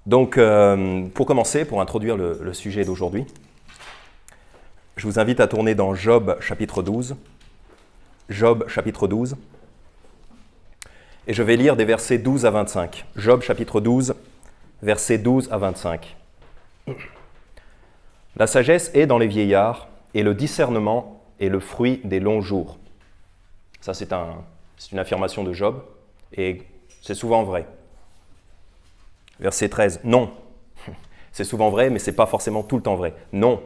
Donc, pour commencer, pour introduire le sujet d'aujourd'hui, je vous invite à tourner dans Job chapitre 12. Job chapitre 12. Et je vais lire des versets 12 à 25. Job chapitre 12, versets 12 à 25. La sagesse est dans les vieillards, et le discernement est le fruit des longs jours. Ça, c'est une affirmation de Job, et c'est souvent vrai. Verset 13, non. C'est souvent vrai, mais ce n'est pas forcément tout le temps vrai. Non,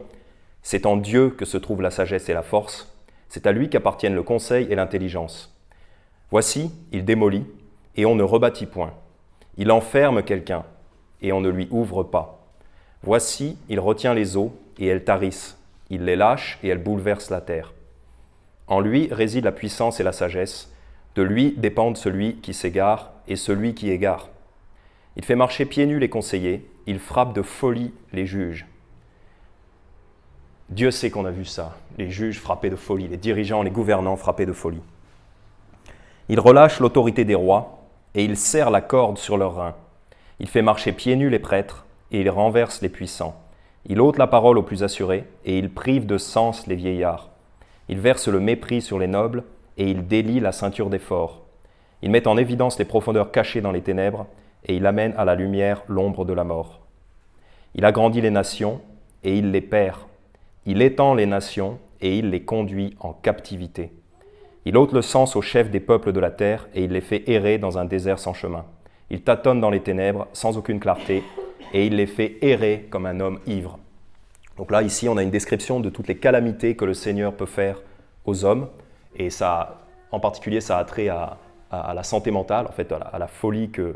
c'est en Dieu que se trouve la sagesse et la force. C'est à lui qu'appartiennent le conseil et l'intelligence. Voici, il démolit, et on ne rebâtit point. Il enferme quelqu'un, et on ne lui ouvre pas. Voici, il retient les eaux, et elles tarissent. Il les lâche, et elles bouleversent la terre. En lui réside la puissance et la sagesse. De lui dépendent celui qui s'égare et celui qui égare. Il fait marcher pieds nus les conseillers, il frappe de folie les juges. Dieu sait qu'on a vu ça, les juges frappés de folie, les dirigeants, les gouvernants frappés de folie. Il relâche l'autorité des rois et il serre la corde sur leurs reins. Il fait marcher pieds nus les prêtres et il renverse les puissants. Il ôte la parole aux plus assurés et il prive de sens les vieillards. Il verse le mépris sur les nobles et il délie la ceinture des forts. Il met en évidence les profondeurs cachées dans les ténèbres et il amène à la lumière l'ombre de la mort. Il agrandit les nations et il les perd. Il étend les nations et il les conduit en captivité. Il ôte le sens aux chefs des peuples de la terre et il les fait errer dans un désert sans chemin. Il tâtonne dans les ténèbres sans aucune clarté et il les fait errer comme un homme ivre. Donc là, ici, on a une description de toutes les calamités que le Seigneur peut faire aux hommes. Et ça, en particulier, ça a trait à la santé mentale, en fait, à la folie que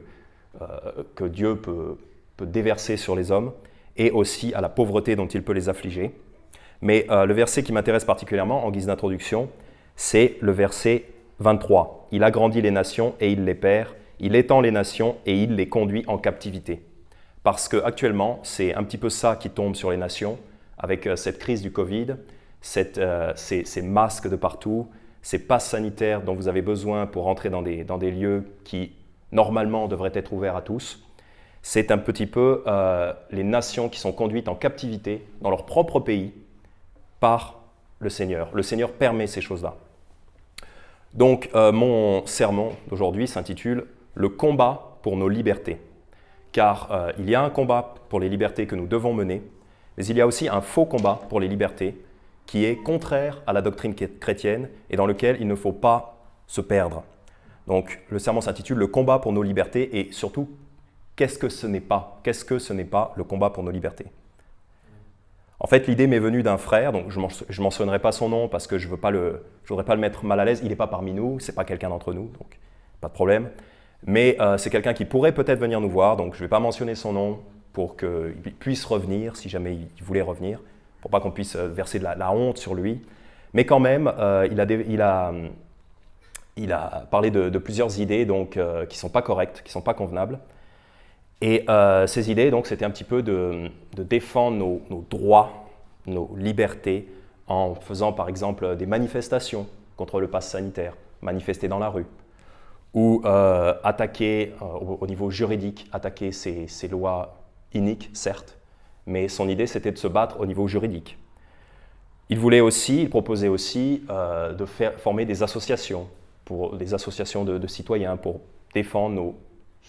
Dieu peut déverser sur les hommes, et aussi à la pauvreté dont il peut les affliger. Mais le verset qui m'intéresse particulièrement, en guise d'introduction, c'est le verset 23. Il agrandit les nations et il les perd, il étend les nations et il les conduit en captivité. Parce qu'actuellement, c'est un petit peu ça qui tombe sur les nations, avec cette crise du Covid, ces masques de partout, ces passes sanitaires dont vous avez besoin pour entrer dans des lieux qui, normalement, devraient être ouverts à tous. C'est un petit peu les nations qui sont conduites en captivité dans leur propre pays par le Seigneur. Le Seigneur permet ces choses-là. Donc, mon sermon d'aujourd'hui s'intitule « Le combat pour nos libertés ». Car il y a un combat pour les libertés que nous devons mener, mais il y a aussi un faux combat pour les libertés qui est contraire à la doctrine chrétienne et dans lequel il ne faut pas se perdre. Donc, le sermon s'intitule « Le combat pour nos libertés » et surtout, qu'est-ce que ce n'est pas? Qu'est-ce que ce n'est pas le combat pour nos libertés? En fait, l'idée m'est venue d'un frère, donc je ne mentionnerai pas son nom parce que je ne voudrais pas le mettre mal à l'aise. Il n'est pas parmi nous, ce n'est pas quelqu'un d'entre nous, donc pas de problème. Mais c'est quelqu'un qui pourrait peut-être venir nous voir, donc je ne vais pas mentionner son nom pour qu'il puisse revenir, si jamais il voulait revenir, pour pas qu'on puisse verser de la honte sur lui. Mais quand même, il a parlé de plusieurs idées donc, qui ne sont pas correctes, qui ne sont pas convenables. Et ces idées, donc, c'était un petit peu de défendre nos droits, nos libertés, en faisant par exemple des manifestations contre le pass sanitaire, manifester dans la rue, ou attaquer au niveau juridique, attaquer ces lois iniques, certes, mais son idée c'était de se battre au niveau juridique. Il proposait aussi de former des associations, des associations de citoyens pour défendre nos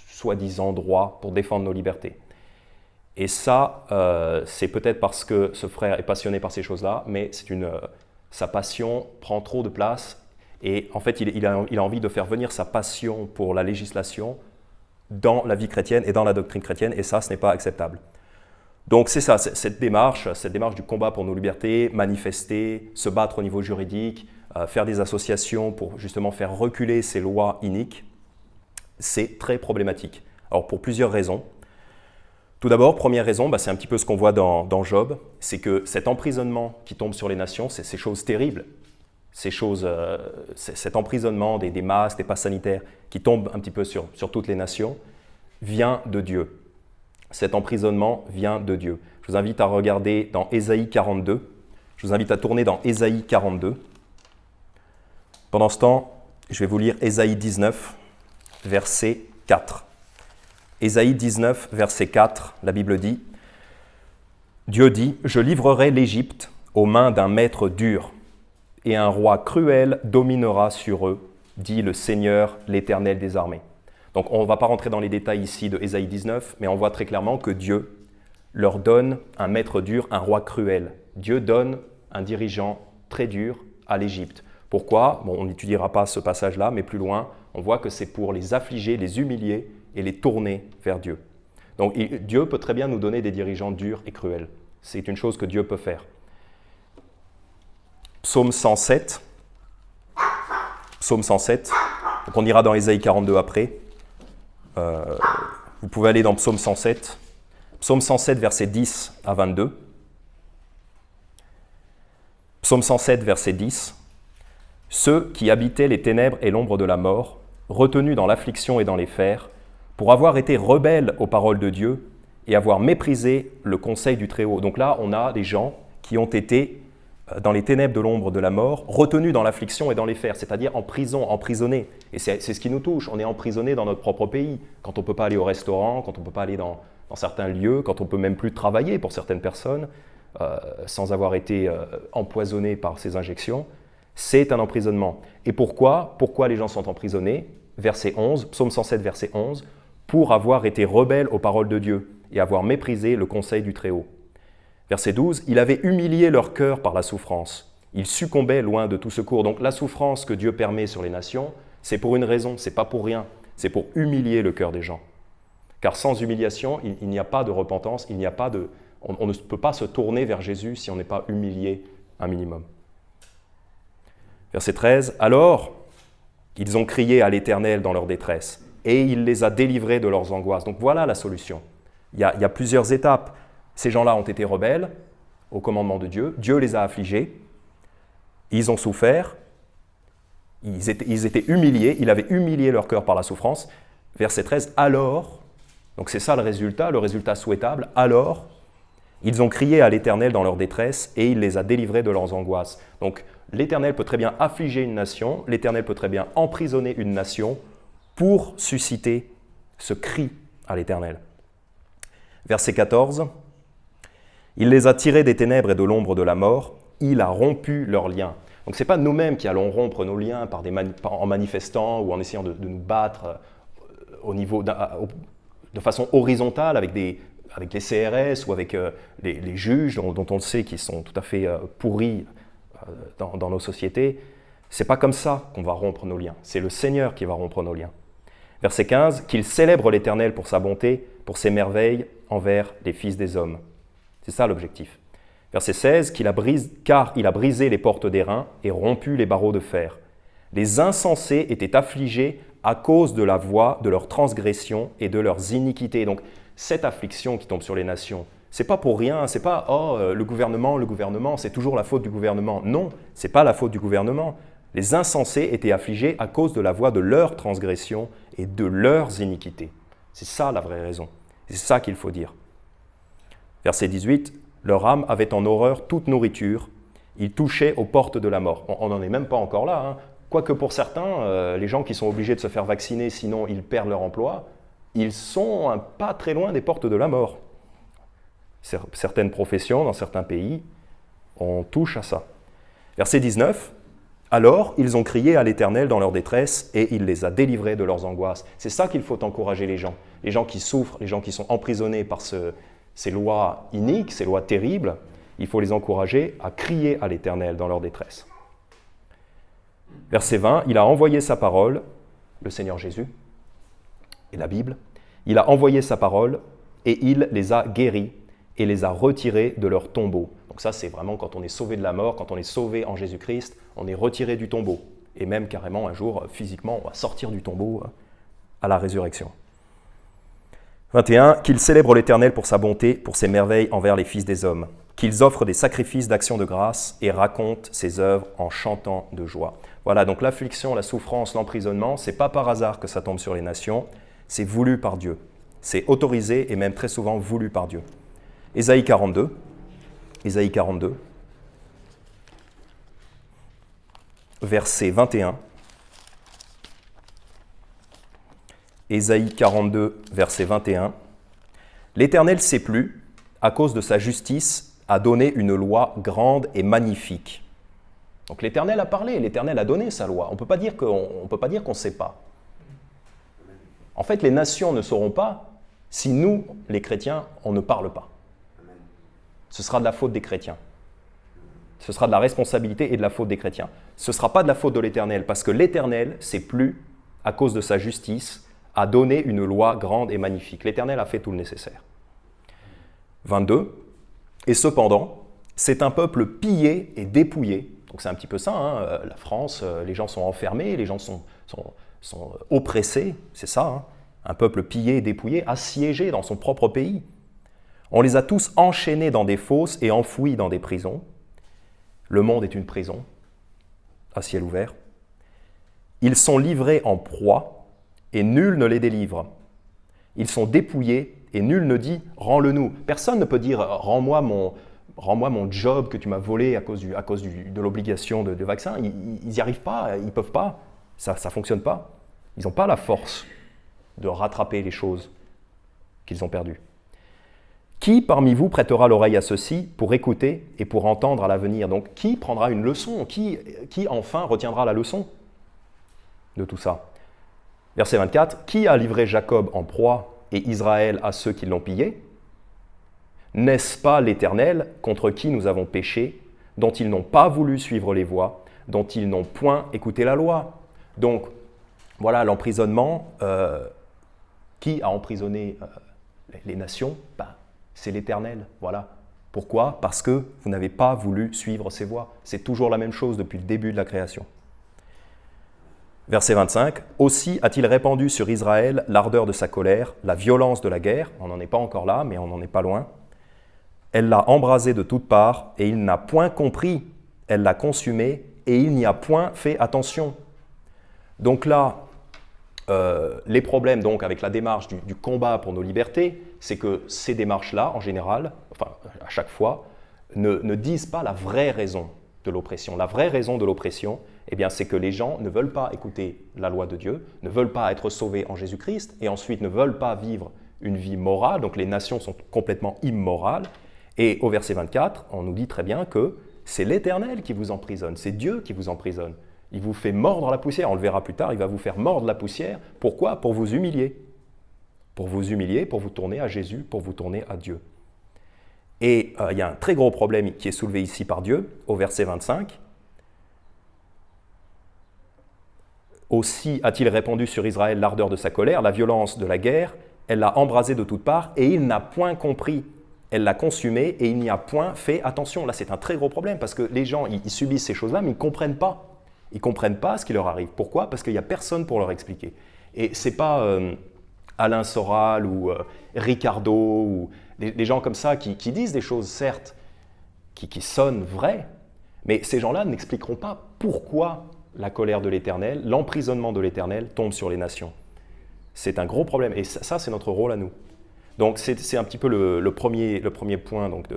soi-disant droits, pour défendre nos libertés. Et ça, c'est peut-être parce que ce frère est passionné par ces choses-là, mais sa passion prend trop de place. Et en fait, il a envie de faire venir sa passion pour la législation dans la vie chrétienne et dans la doctrine chrétienne, et ça, ce n'est pas acceptable. Donc c'est ça, cette démarche du combat pour nos libertés, manifester, se battre au niveau juridique, faire des associations pour justement faire reculer ces lois iniques, c'est très problématique. Alors pour plusieurs raisons. Tout d'abord, première raison, c'est un petit peu ce qu'on voit dans Job, c'est que cet emprisonnement qui tombe sur les nations, c'est ces choses terribles. Cet emprisonnement des masques, des passes sanitaires qui tombent un petit peu sur toutes les nations, vient de Dieu. Cet emprisonnement vient de Dieu. Je vous invite à regarder dans Ésaïe 42. Je vous invite à tourner dans Ésaïe 42. Pendant ce temps, je vais vous lire Ésaïe 19, verset 4. Ésaïe 19, verset 4, la Bible dit, Dieu dit, « Je livrerai l'Égypte aux mains d'un maître dur, et un roi cruel dominera sur eux, dit le Seigneur, l'Éternel des armées. » Donc on ne va pas rentrer dans les détails ici de Ésaïe 19, mais on voit très clairement que Dieu leur donne un maître dur, un roi cruel. Dieu donne un dirigeant très dur à l'Égypte. Pourquoi? Bon, on n'étudiera pas ce passage-là, mais plus loin, on voit que c'est pour les affliger, les humilier et les tourner vers Dieu. Donc Dieu peut très bien nous donner des dirigeants durs et cruels. C'est une chose que Dieu peut faire. Psaume 107. Psaume 107. Donc on ira dans Ésaïe 42 après. Vous pouvez aller dans Psaume 107. Psaume 107, versets 10 à 22. Psaume 107, verset 10. « Ceux qui habitaient les ténèbres et l'ombre de la mort, retenus dans l'affliction et dans les fers, pour avoir été rebelles aux paroles de Dieu et avoir méprisé le conseil du Très-Haut. » Donc là, on a des gens qui ont été dans les ténèbres de l'ombre de la mort, retenus dans l'affliction et dans les fers, c'est-à-dire en prison, emprisonnés. Et c'est ce qui nous touche, on est emprisonné dans notre propre pays, quand on ne peut pas aller au restaurant, quand on ne peut pas aller dans certains lieux, quand on ne peut même plus travailler pour certaines personnes, sans avoir été empoisonné par ces injections. C'est un emprisonnement. Et pourquoi les gens sont emprisonnés? Verset 11, Psaume 107, verset 11, « Pour avoir été rebelles aux paroles de Dieu et avoir méprisé le conseil du Très-Haut. » Verset 12, « Il avait humilié leur cœur par la souffrance. Ils succombaient loin de tout secours. » Donc la souffrance que Dieu permet sur les nations, c'est pour une raison, c'est pas pour rien. C'est pour humilier le cœur des gens. Car sans humiliation, il n'y a pas de repentance, il n'y a pas de... On ne peut pas se tourner vers Jésus si on n'est pas humilié un minimum. Verset 13, « Alors, ils ont crié à l'Éternel dans leur détresse, et il les a délivrés de leurs angoisses. » Donc voilà la solution. Il y a plusieurs étapes. Ces gens-là ont été rebelles au commandement de Dieu. Dieu les a affligés. Ils ont souffert. Ils étaient humiliés. Il avait humilié leur cœur par la souffrance. Verset 13, « Alors, donc c'est ça le résultat souhaitable, alors, ils ont crié à l'Éternel dans leur détresse et il les a délivrés de leurs angoisses. » Donc l'Éternel peut très bien affliger une nation, l'Éternel peut très bien emprisonner une nation pour susciter ce cri à l'Éternel. Verset 14, « Il les a tirés des ténèbres et de l'ombre de la mort, il a rompu leurs liens. » Donc ce n'est pas nous-mêmes qui allons rompre nos liens en manifestant ou en essayant de nous battre de façon horizontale avec les CRS ou avec les juges dont on le sait qu'ils sont tout à fait pourris dans nos sociétés. Ce n'est pas comme ça qu'on va rompre nos liens. C'est le Seigneur qui va rompre nos liens. Verset 15, « Qu'il célèbre l'Éternel pour sa bonté, pour ses merveilles envers les fils des hommes. » C'est ça l'objectif. Verset 16, « Car il a brisé les portes d'airain et rompu les barreaux de fer. Les insensés étaient affligés à cause de la voix de leurs transgressions et de leurs iniquités. » Donc, cette affliction qui tombe sur les nations, c'est pas pour rien, c'est pas « oh, le gouvernement, c'est toujours la faute du gouvernement ». Non, c'est pas la faute du gouvernement. Les insensés étaient affligés à cause de la voix de leurs transgressions et de leurs iniquités. C'est ça la vraie raison. C'est ça qu'il faut dire. Verset 18, « Leur âme avait en horreur toute nourriture, ils touchaient aux portes de la mort. » On n'en est même pas encore là, hein. Quoique pour certains, les gens qui sont obligés de se faire vacciner, sinon ils perdent leur emploi, ils sont pas très loin des portes de la mort. Certaines professions, dans certains pays, on touche à ça. Verset 19, « Alors ils ont crié à l'Éternel dans leur détresse et il les a délivrés de leurs angoisses. » C'est ça qu'il faut encourager les gens qui souffrent, les gens qui sont emprisonnés par ces lois iniques, ces lois terribles. Il faut les encourager à crier à l'Éternel dans leur détresse. Verset 20, « Il a envoyé sa parole, le Seigneur Jésus, et la Bible, il a envoyé sa parole et il les a guéris et les a retirés de leur tombeau. » Donc ça, c'est vraiment quand on est sauvé de la mort, quand on est sauvé en Jésus-Christ, on est retiré du tombeau. Et même carrément, un jour, physiquement, on va sortir du tombeau à la résurrection. 21, « Qu'ils célèbrent l'Éternel pour sa bonté, pour ses merveilles envers les fils des hommes. Qu'ils offrent des sacrifices d'action de grâce et racontent ses œuvres en chantant de joie. » Voilà, donc l'affliction, la souffrance, l'emprisonnement, ce n'est pas par hasard que ça tombe sur les nations, c'est voulu par Dieu. C'est autorisé et même très souvent voulu par Dieu. Ésaïe 42, verset 21. Ésaïe 42, verset 21. « L'Éternel s'est plu, à cause de sa justice, à donner une loi grande et magnifique. » Donc l'Éternel a parlé, l'Éternel a donné sa loi. On ne peut pas dire qu'on ne sait pas. En fait, les nations ne sauront pas si nous, les chrétiens, on ne parle pas. Ce sera de la faute des chrétiens. Ce sera de la responsabilité et de la faute des chrétiens. Ce ne sera pas de la faute de l'Éternel, parce que l'Éternel s'est plu, à cause de sa justice, à donner une loi grande et magnifique. L'Éternel a fait tout le nécessaire. 22. Et cependant, c'est un peuple pillé et dépouillé. Donc c'est un petit peu ça, hein, la France, les gens sont enfermés, les gens sont oppressés, c'est ça, hein, un peuple pillé et dépouillé, assiégé dans son propre pays. On les a tous enchaînés dans des fosses et enfouis dans des prisons. Le monde est une prison, à ciel ouvert. Ils sont livrés en proie et nul ne les délivre. Ils sont dépouillés et nul ne dit « rends-le-nous ». Personne ne peut dire « rends-moi mon job que tu m'as volé à cause de l'obligation de vaccin ». Ils n'y arrivent pas, ils ne peuvent pas, ça ne fonctionne pas. Ils n'ont pas la force de rattraper les choses qu'ils ont perdues. Qui parmi vous prêtera l'oreille à ceci pour écouter et pour entendre à l'avenir? Donc, qui prendra une leçon? Qui enfin retiendra la leçon de tout ça? Verset 24. Qui a livré Jacob en proie et Israël à ceux qui l'ont pillé? N'est-ce pas l'Éternel contre qui nous avons péché, dont ils n'ont pas voulu suivre les voies, dont ils n'ont point écouté la loi? Donc, voilà l'emprisonnement. Qui a emprisonné les nations? C'est l'Éternel, voilà. Pourquoi? Parce que vous n'avez pas voulu suivre ses voies. C'est toujours la même chose depuis le début de la création. Verset 25. « Aussi a-t-il répandu sur Israël l'ardeur de sa colère, la violence de la guerre. » On n'en est pas encore là, mais on n'en est pas loin. « Elle l'a embrasé de toutes parts, et il n'a point compris. Elle l'a consumé, et il n'y a point fait attention. » Donc là, les problèmes donc avec la démarche du combat pour nos libertés, c'est que ces démarches-là, en général, enfin à chaque fois, ne disent pas la vraie raison de l'oppression. La vraie raison de l'oppression, eh bien, c'est que les gens ne veulent pas écouter la loi de Dieu, ne veulent pas être sauvés en Jésus-Christ, et ensuite ne veulent pas vivre une vie morale, donc les nations sont complètement immorales. Et au verset 24, on nous dit très bien que c'est l'Éternel qui vous emprisonne, c'est Dieu qui vous emprisonne. Il vous fait mordre la poussière, on le verra plus tard, il va vous faire mordre la poussière. Pourquoi? Pour vous humilier. Pour vous humilier, pour vous tourner à Jésus, pour vous tourner à Dieu. Et il y a un très gros problème qui est soulevé ici par Dieu, au verset 25. « Aussi a-t-il répandu sur Israël l'ardeur de sa colère, la violence de la guerre, elle l'a embrasé de toutes parts, et il n'a point compris. Elle l'a consumé, et il n'y a point fait attention. » Là, c'est un très gros problème, parce que les gens, ils subissent ces choses-là, mais ils ne comprennent pas. Ils ne comprennent pas ce qui leur arrive. Pourquoi? Parce qu'il n'y a personne pour leur expliquer. Et ce n'est pas Alain Soral ou Ricardo ou des gens comme ça qui disent des choses, certes, qui sonnent vraies, mais ces gens-là n'expliqueront pas pourquoi la colère de l'Éternel, l'emprisonnement de l'Éternel tombe sur les nations. C'est un gros problème. Et ça c'est notre rôle à nous. Donc c'est un petit peu le premier point donc,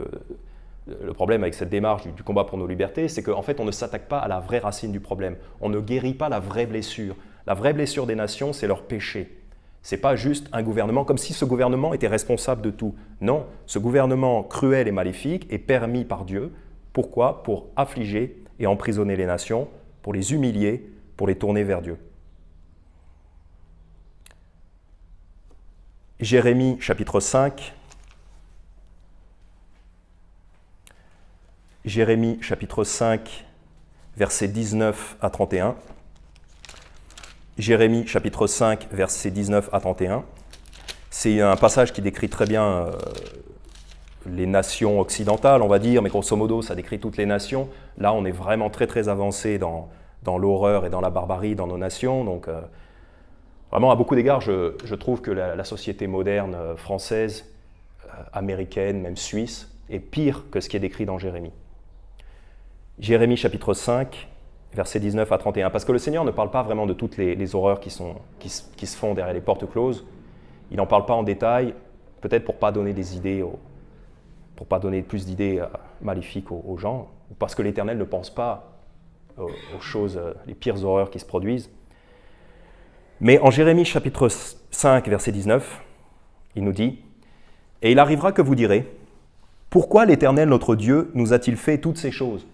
le problème avec cette démarche du combat pour nos libertés, c'est qu'en fait, on ne s'attaque pas à la vraie racine du problème. On ne guérit pas la vraie blessure. La vraie blessure des nations, c'est leur péché. Ce n'est pas juste un gouvernement, comme si ce gouvernement était responsable de tout. Non, ce gouvernement cruel et maléfique est permis par Dieu. Pourquoi? Pour affliger et emprisonner les nations, pour les humilier, pour les tourner vers Dieu. Jérémie, chapitre 5. Jérémie chapitre 5, versets 19 à 31. Jérémie chapitre 5, versets 19 à 31. C'est un passage qui décrit très bien les nations occidentales, on va dire, mais grosso modo, ça décrit toutes les nations. Là, on est vraiment très très avancé dans l'horreur et dans la barbarie dans nos nations. Donc, vraiment, à beaucoup d'égards, je trouve que la société moderne française, américaine, même suisse, est pire que ce qui est décrit dans Jérémie. Jérémie chapitre 5, versets 19 à 31. Parce que le Seigneur ne parle pas vraiment de toutes les horreurs qui se font derrière les portes closes. Il n'en parle pas en détail, peut-être pour ne pas donner des idées, pour pas donner plus d'idées maléfiques aux gens, ou parce que l'Éternel ne pense pas aux choses, les pires horreurs qui se produisent. Mais en Jérémie chapitre 5, verset 19, il nous dit « Et il arrivera que vous direz, pourquoi l'Éternel notre Dieu nous a-t-il fait toutes ces choses ?»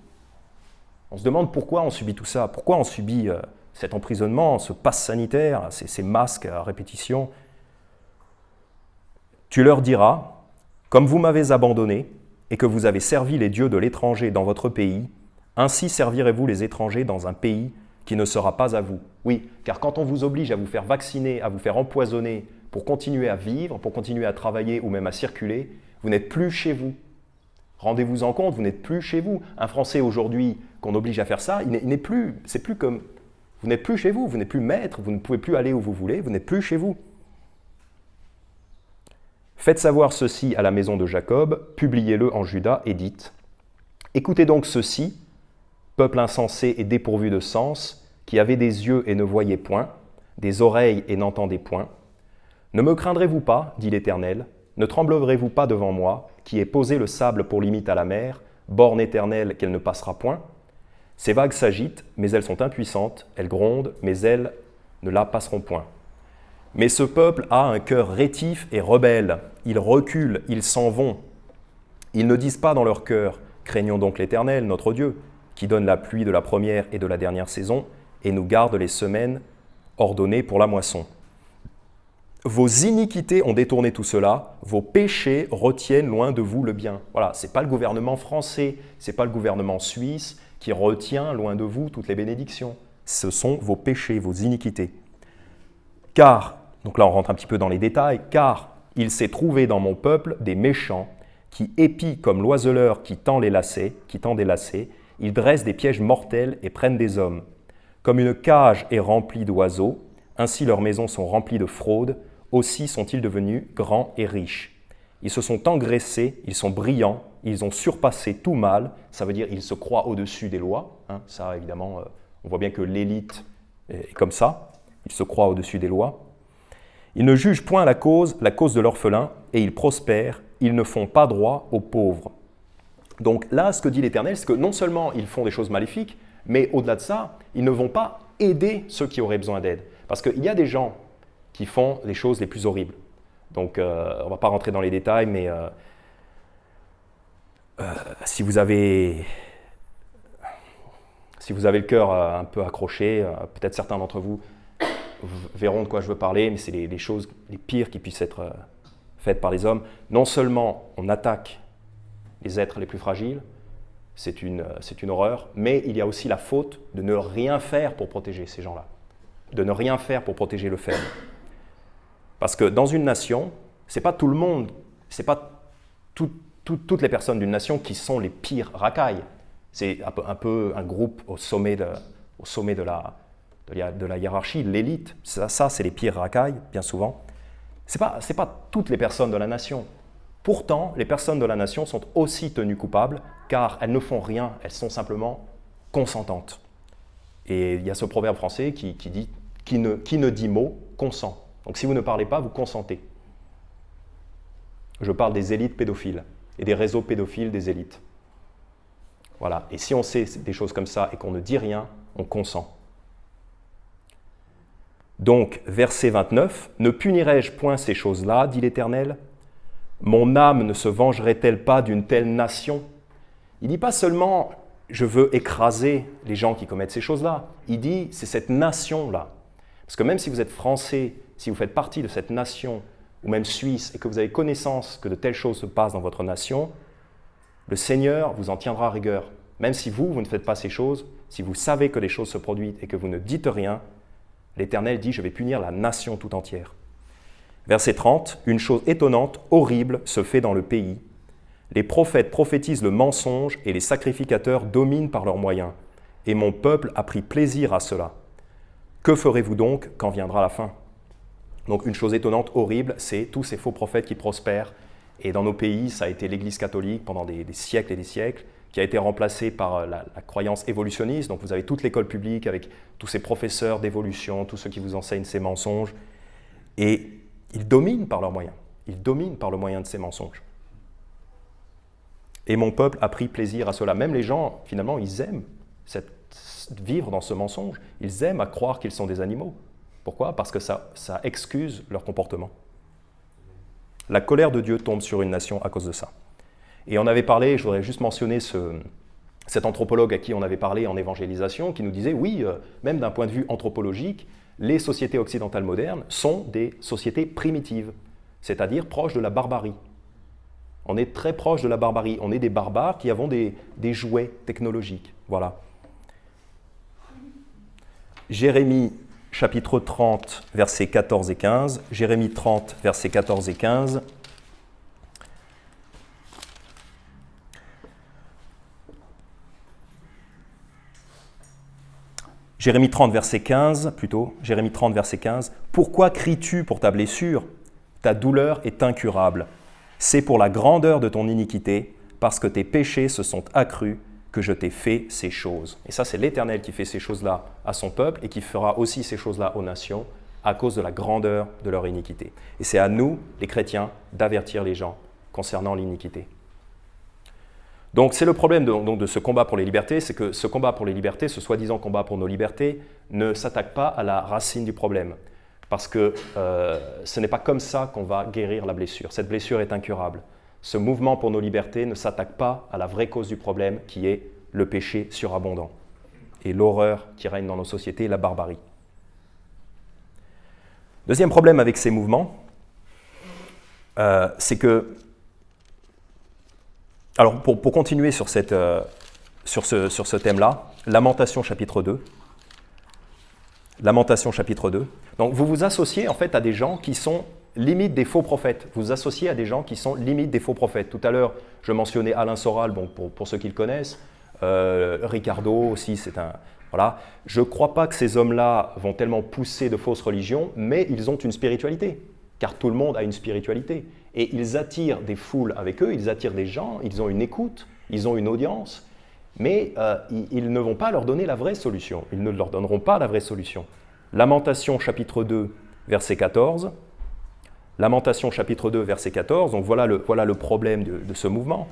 On se demande pourquoi on subit tout ça, pourquoi on subit cet emprisonnement, ce passe sanitaire, ces masques à répétition. Tu leur diras, comme vous m'avez abandonné et que vous avez servi les dieux de l'étranger dans votre pays, ainsi servirez-vous les étrangers dans un pays qui ne sera pas à vous. Oui, car quand on vous oblige à vous faire vacciner, à vous faire empoisonner pour continuer à vivre, pour continuer à travailler ou même à circuler, vous n'êtes plus chez vous. Rendez-vous en compte, vous n'êtes plus chez vous. Un Français aujourd'hui qu'on oblige à faire ça, il n'est plus, c'est plus comme, vous n'êtes plus chez vous, vous n'êtes plus maître, vous ne pouvez plus aller où vous voulez, vous n'êtes plus chez vous. Faites savoir ceci à la maison de Jacob, publiez-le en Juda et dites, écoutez donc ceci, peuple insensé et dépourvu de sens, qui avait des yeux et ne voyait point, des oreilles et n'entendait point. Ne me craindrez-vous pas, dit l'Éternel, ne tremblerez-vous pas devant moi, qui ai posé le sable pour limite à la mer, borne éternelle qu'elle ne passera point? Ces vagues s'agitent, mais elles sont impuissantes, elles grondent, mais elles ne la passeront point. Mais ce peuple a un cœur rétif et rebelle, ils reculent, ils s'en vont. Ils ne disent pas dans leur cœur, craignons donc l'Éternel, notre Dieu, qui donne la pluie de la première et de la dernière saison, et nous garde les semaines ordonnées pour la moisson. Vos iniquités ont détourné tout cela, vos péchés retiennent loin de vous le bien. Voilà, ce n'est pas le gouvernement français, ce n'est pas le gouvernement suisse qui retient loin de vous toutes les bénédictions. Ce sont vos péchés, vos iniquités. Car, donc là on rentre un petit peu dans les détails, car il s'est trouvé dans mon peuple des méchants qui épient comme l'oiseleur qui tend des lacets, ils dressent des pièges mortels et prennent des hommes. Comme une cage est remplie d'oiseaux, ainsi leurs maisons sont remplies de fraudes, aussi sont-ils devenus grands et riches. Ils se sont engraissés, ils sont brillants, ils ont surpassé tout mal, ça veut dire ils se croient au-dessus des lois. Ça évidemment, on voit bien que l'élite est comme ça, ils se croient au-dessus des lois. Ils ne jugent point la cause de l'orphelin, et ils prospèrent, ils ne font pas droit aux pauvres. Donc là, ce que dit l'Éternel, c'est que non seulement ils font des choses maléfiques, mais au-delà de ça, ils ne vont pas aider ceux qui auraient besoin d'aide. Parce qu'il y a des gens qui font les choses les plus horribles. Donc, on ne va pas rentrer dans les détails, mais si vous avez le cœur un peu accroché, peut-être certains d'entre vous verront de quoi je veux parler, mais c'est les choses les pires qui puissent être faites par les hommes. Non seulement on attaque les êtres les plus fragiles, c'est une horreur, mais il y a aussi la faute de ne rien faire pour protéger ces gens-là, de ne rien faire pour protéger le faible. Parce que dans une nation, ce n'est pas tout le monde, ce n'est pas toutes les personnes d'une nation qui sont les pires racailles. C'est un peu un groupe au sommet de la hiérarchie, l'élite. Ça c'est les pires racailles, bien souvent. Ce n'est pas toutes les personnes de la nation. Pourtant, les personnes de la nation sont aussi tenues coupables, car elles ne font rien, elles sont simplement consentantes. Et il y a ce proverbe français qui dit « qui ne dit mot, consent ». Donc si vous ne parlez pas, vous consentez. Je parle des élites pédophiles et des réseaux pédophiles des élites. Voilà. Et si on sait des choses comme ça et qu'on ne dit rien, on consent. Donc, verset 29, « Ne punirai-je point ces choses-là, dit l'Éternel ? Mon âme ne se vengerait-elle pas d'une telle nation ?» Il ne dit pas seulement « je veux écraser les gens qui commettent ces choses-là », il dit « c'est cette nation-là ». Parce que même si vous êtes français, si vous faites partie de cette nation, ou même suisse, et que vous avez connaissance que de telles choses se passent dans votre nation, le Seigneur vous en tiendra rigueur. Même si vous ne faites pas ces choses, si vous savez que les choses se produisent et que vous ne dites rien, l'Éternel dit « je vais punir la nation tout entière ». Verset 30, « Une chose étonnante, horrible, se fait dans le pays. Les prophètes prophétisent le mensonge et les sacrificateurs dominent par leurs moyens. Et mon peuple a pris plaisir à cela. Que ferez-vous donc quand viendra la fin ?» Donc une chose étonnante, horrible, c'est tous ces faux prophètes qui prospèrent. Et dans nos pays, ça a été l'Église catholique pendant des siècles et des siècles, qui a été remplacée par la croyance évolutionniste. Donc vous avez toute l'école publique avec tous ces professeurs d'évolution, tous ceux qui vous enseignent ces mensonges. Et ils dominent par leurs moyens. Ils dominent par le moyen de ces mensonges. Et mon peuple a pris plaisir à cela. Même les gens, finalement, ils aiment vivre dans ce mensonge. Ils aiment à croire qu'ils sont des animaux. Pourquoi? Parce que ça excuse leur comportement. La colère de Dieu tombe sur une nation à cause de ça. Et on avait parlé, je voudrais juste mentionner cet anthropologue à qui on avait parlé en évangélisation, qui nous disait, oui, même d'un point de vue anthropologique, les sociétés occidentales modernes sont des sociétés primitives, c'est-à-dire proches de la barbarie. On est très proche de la barbarie. On est des barbares qui avons des jouets technologiques. Voilà. Jérémie chapitre 30, versets 14 et 15. Jérémie 30, versets 14 et 15. Jérémie 30, verset 15, plutôt. Jérémie 30, verset 15. « Pourquoi cries-tu pour ta blessure? Ta douleur est incurable. C'est pour la grandeur de ton iniquité, parce que tes péchés se sont accrus, que je t'ai fait ces choses. » Et ça, c'est l'Éternel qui fait ces choses-là à son peuple et qui fera aussi ces choses-là aux nations à cause de la grandeur de leur iniquité. Et c'est à nous, les chrétiens, d'avertir les gens concernant l'iniquité. Donc c'est le problème de ce combat pour les libertés, c'est que ce combat pour les libertés, ce soi-disant combat pour nos libertés, ne s'attaque pas à la racine du problème. Parce que ce n'est pas comme ça qu'on va guérir la blessure. Cette blessure est incurable. Ce mouvement pour nos libertés ne s'attaque pas à la vraie cause du problème, qui est le péché surabondant et l'horreur qui règne dans nos sociétés, la barbarie. Deuxième problème avec ces mouvements, c'est que... Alors, pour continuer sur ce thème-là, Lamentation chapitre 2. Lamentation chapitre 2. Donc, vous vous associez en fait à des gens qui sont limite des faux prophètes. Vous vous associez à des gens qui sont limite des faux prophètes. Tout à l'heure, je mentionnais Alain Soral, bon, pour ceux qui le connaissent. Ricardo aussi, c'est un... Voilà. Je ne crois pas que ces hommes-là vont tellement pousser de fausses religions, mais ils ont une spiritualité. Car tout le monde a une spiritualité. Et ils attirent des foules avec eux, ils attirent des gens, ils ont une écoute, ils ont une audience, mais ils ne vont pas leur donner la vraie solution. Ils ne leur donneront pas la vraie solution. Lamentation chapitre 2, verset 14. Lamentation chapitre 2, verset 14. Donc voilà le problème de ce mouvement.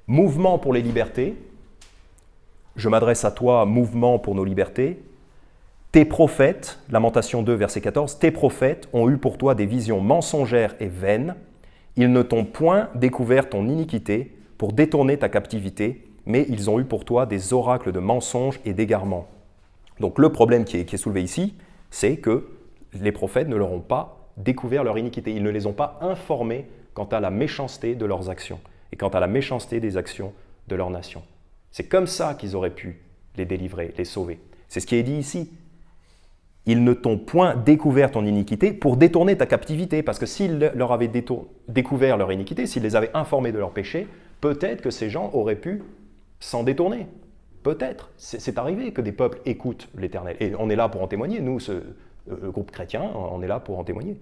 Mouvement pour les libertés. Je m'adresse à toi, mouvement pour nos libertés. Tes prophètes, Lamentation 2, verset 14, tes prophètes ont eu pour toi des visions mensongères et vaines. Ils ne t'ont point découvert ton iniquité pour détourner ta captivité, mais ils ont eu pour toi des oracles de mensonges et d'égarements. Donc le problème qui est soulevé ici, c'est que les prophètes ne leur ont pas découvert leur iniquité. Ils ne les ont pas informés quant à la méchanceté de leurs actions et quant à la méchanceté des actions de leur nation. C'est comme ça qu'ils auraient pu les délivrer, les sauver. C'est ce qui est dit ici. Ils ne t'ont point découvert ton iniquité pour détourner ta captivité. Parce que s'ils leur avaient découvert leur iniquité, s'ils les avaient informés de leur péché, peut-être que ces gens auraient pu s'en détourner. Peut-être. C'est arrivé que des peuples écoutent l'Éternel. Et on est là pour en témoigner. Nous, ce groupe chrétien, on est là pour en témoigner.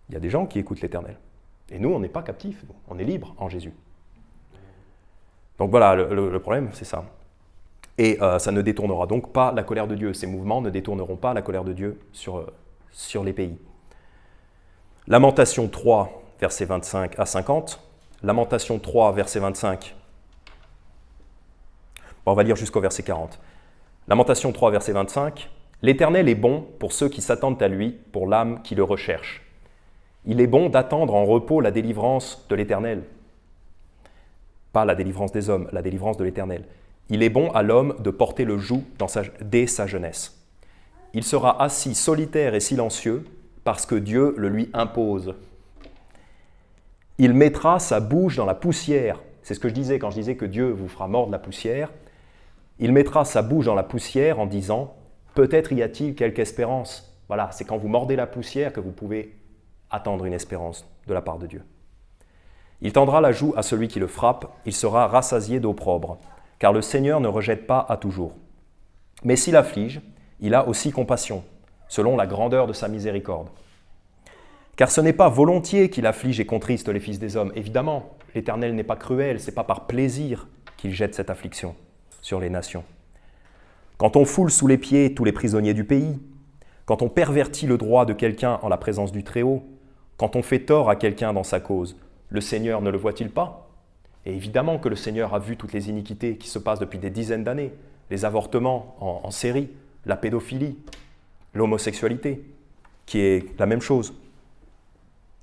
Il y a des gens qui écoutent l'Éternel. Et nous, on n'est pas captifs. On est libres en Jésus. Donc voilà, le problème, c'est ça. Et ça ne détournera donc pas la colère de Dieu. Ces mouvements ne détourneront pas la colère de Dieu sur les pays. Lamentation 3, versets 25 à 50. Lamentation 3, verset 25. Bon, on va lire jusqu'au verset 40. Lamentation 3, verset 25. « L'Éternel est bon pour ceux qui s'attendent à lui, pour l'âme qui le recherche. Il est bon d'attendre en repos la délivrance de l'Éternel. » Pas la délivrance des hommes, la délivrance de l'Éternel. Il est bon à l'homme de porter le joug dès sa jeunesse. Il sera assis solitaire et silencieux parce que Dieu le lui impose. Il mettra sa bouche dans la poussière. C'est ce que je disais quand je disais que Dieu vous fera mordre la poussière. Il mettra sa bouche dans la poussière en disant « Peut-être y a-t-il quelque espérance ?» Voilà, c'est quand vous mordez la poussière que vous pouvez attendre une espérance de la part de Dieu. Il tendra la joue à celui qui le frappe, il sera rassasié d'opprobre, car le Seigneur ne rejette pas à toujours. Mais s'il afflige, il a aussi compassion, selon la grandeur de sa miséricorde. Car ce n'est pas volontiers qu'il afflige et contriste les fils des hommes. Évidemment, l'Éternel n'est pas cruel, ce n'est pas par plaisir qu'il jette cette affliction sur les nations. Quand on foule sous les pieds tous les prisonniers du pays, quand on pervertit le droit de quelqu'un en la présence du Très-Haut, quand on fait tort à quelqu'un dans sa cause, le Seigneur ne le voit-il pas? Et évidemment que le Seigneur a vu toutes les iniquités qui se passent depuis des dizaines d'années. les avortements en série, la pédophilie, l'homosexualité, qui est la même chose.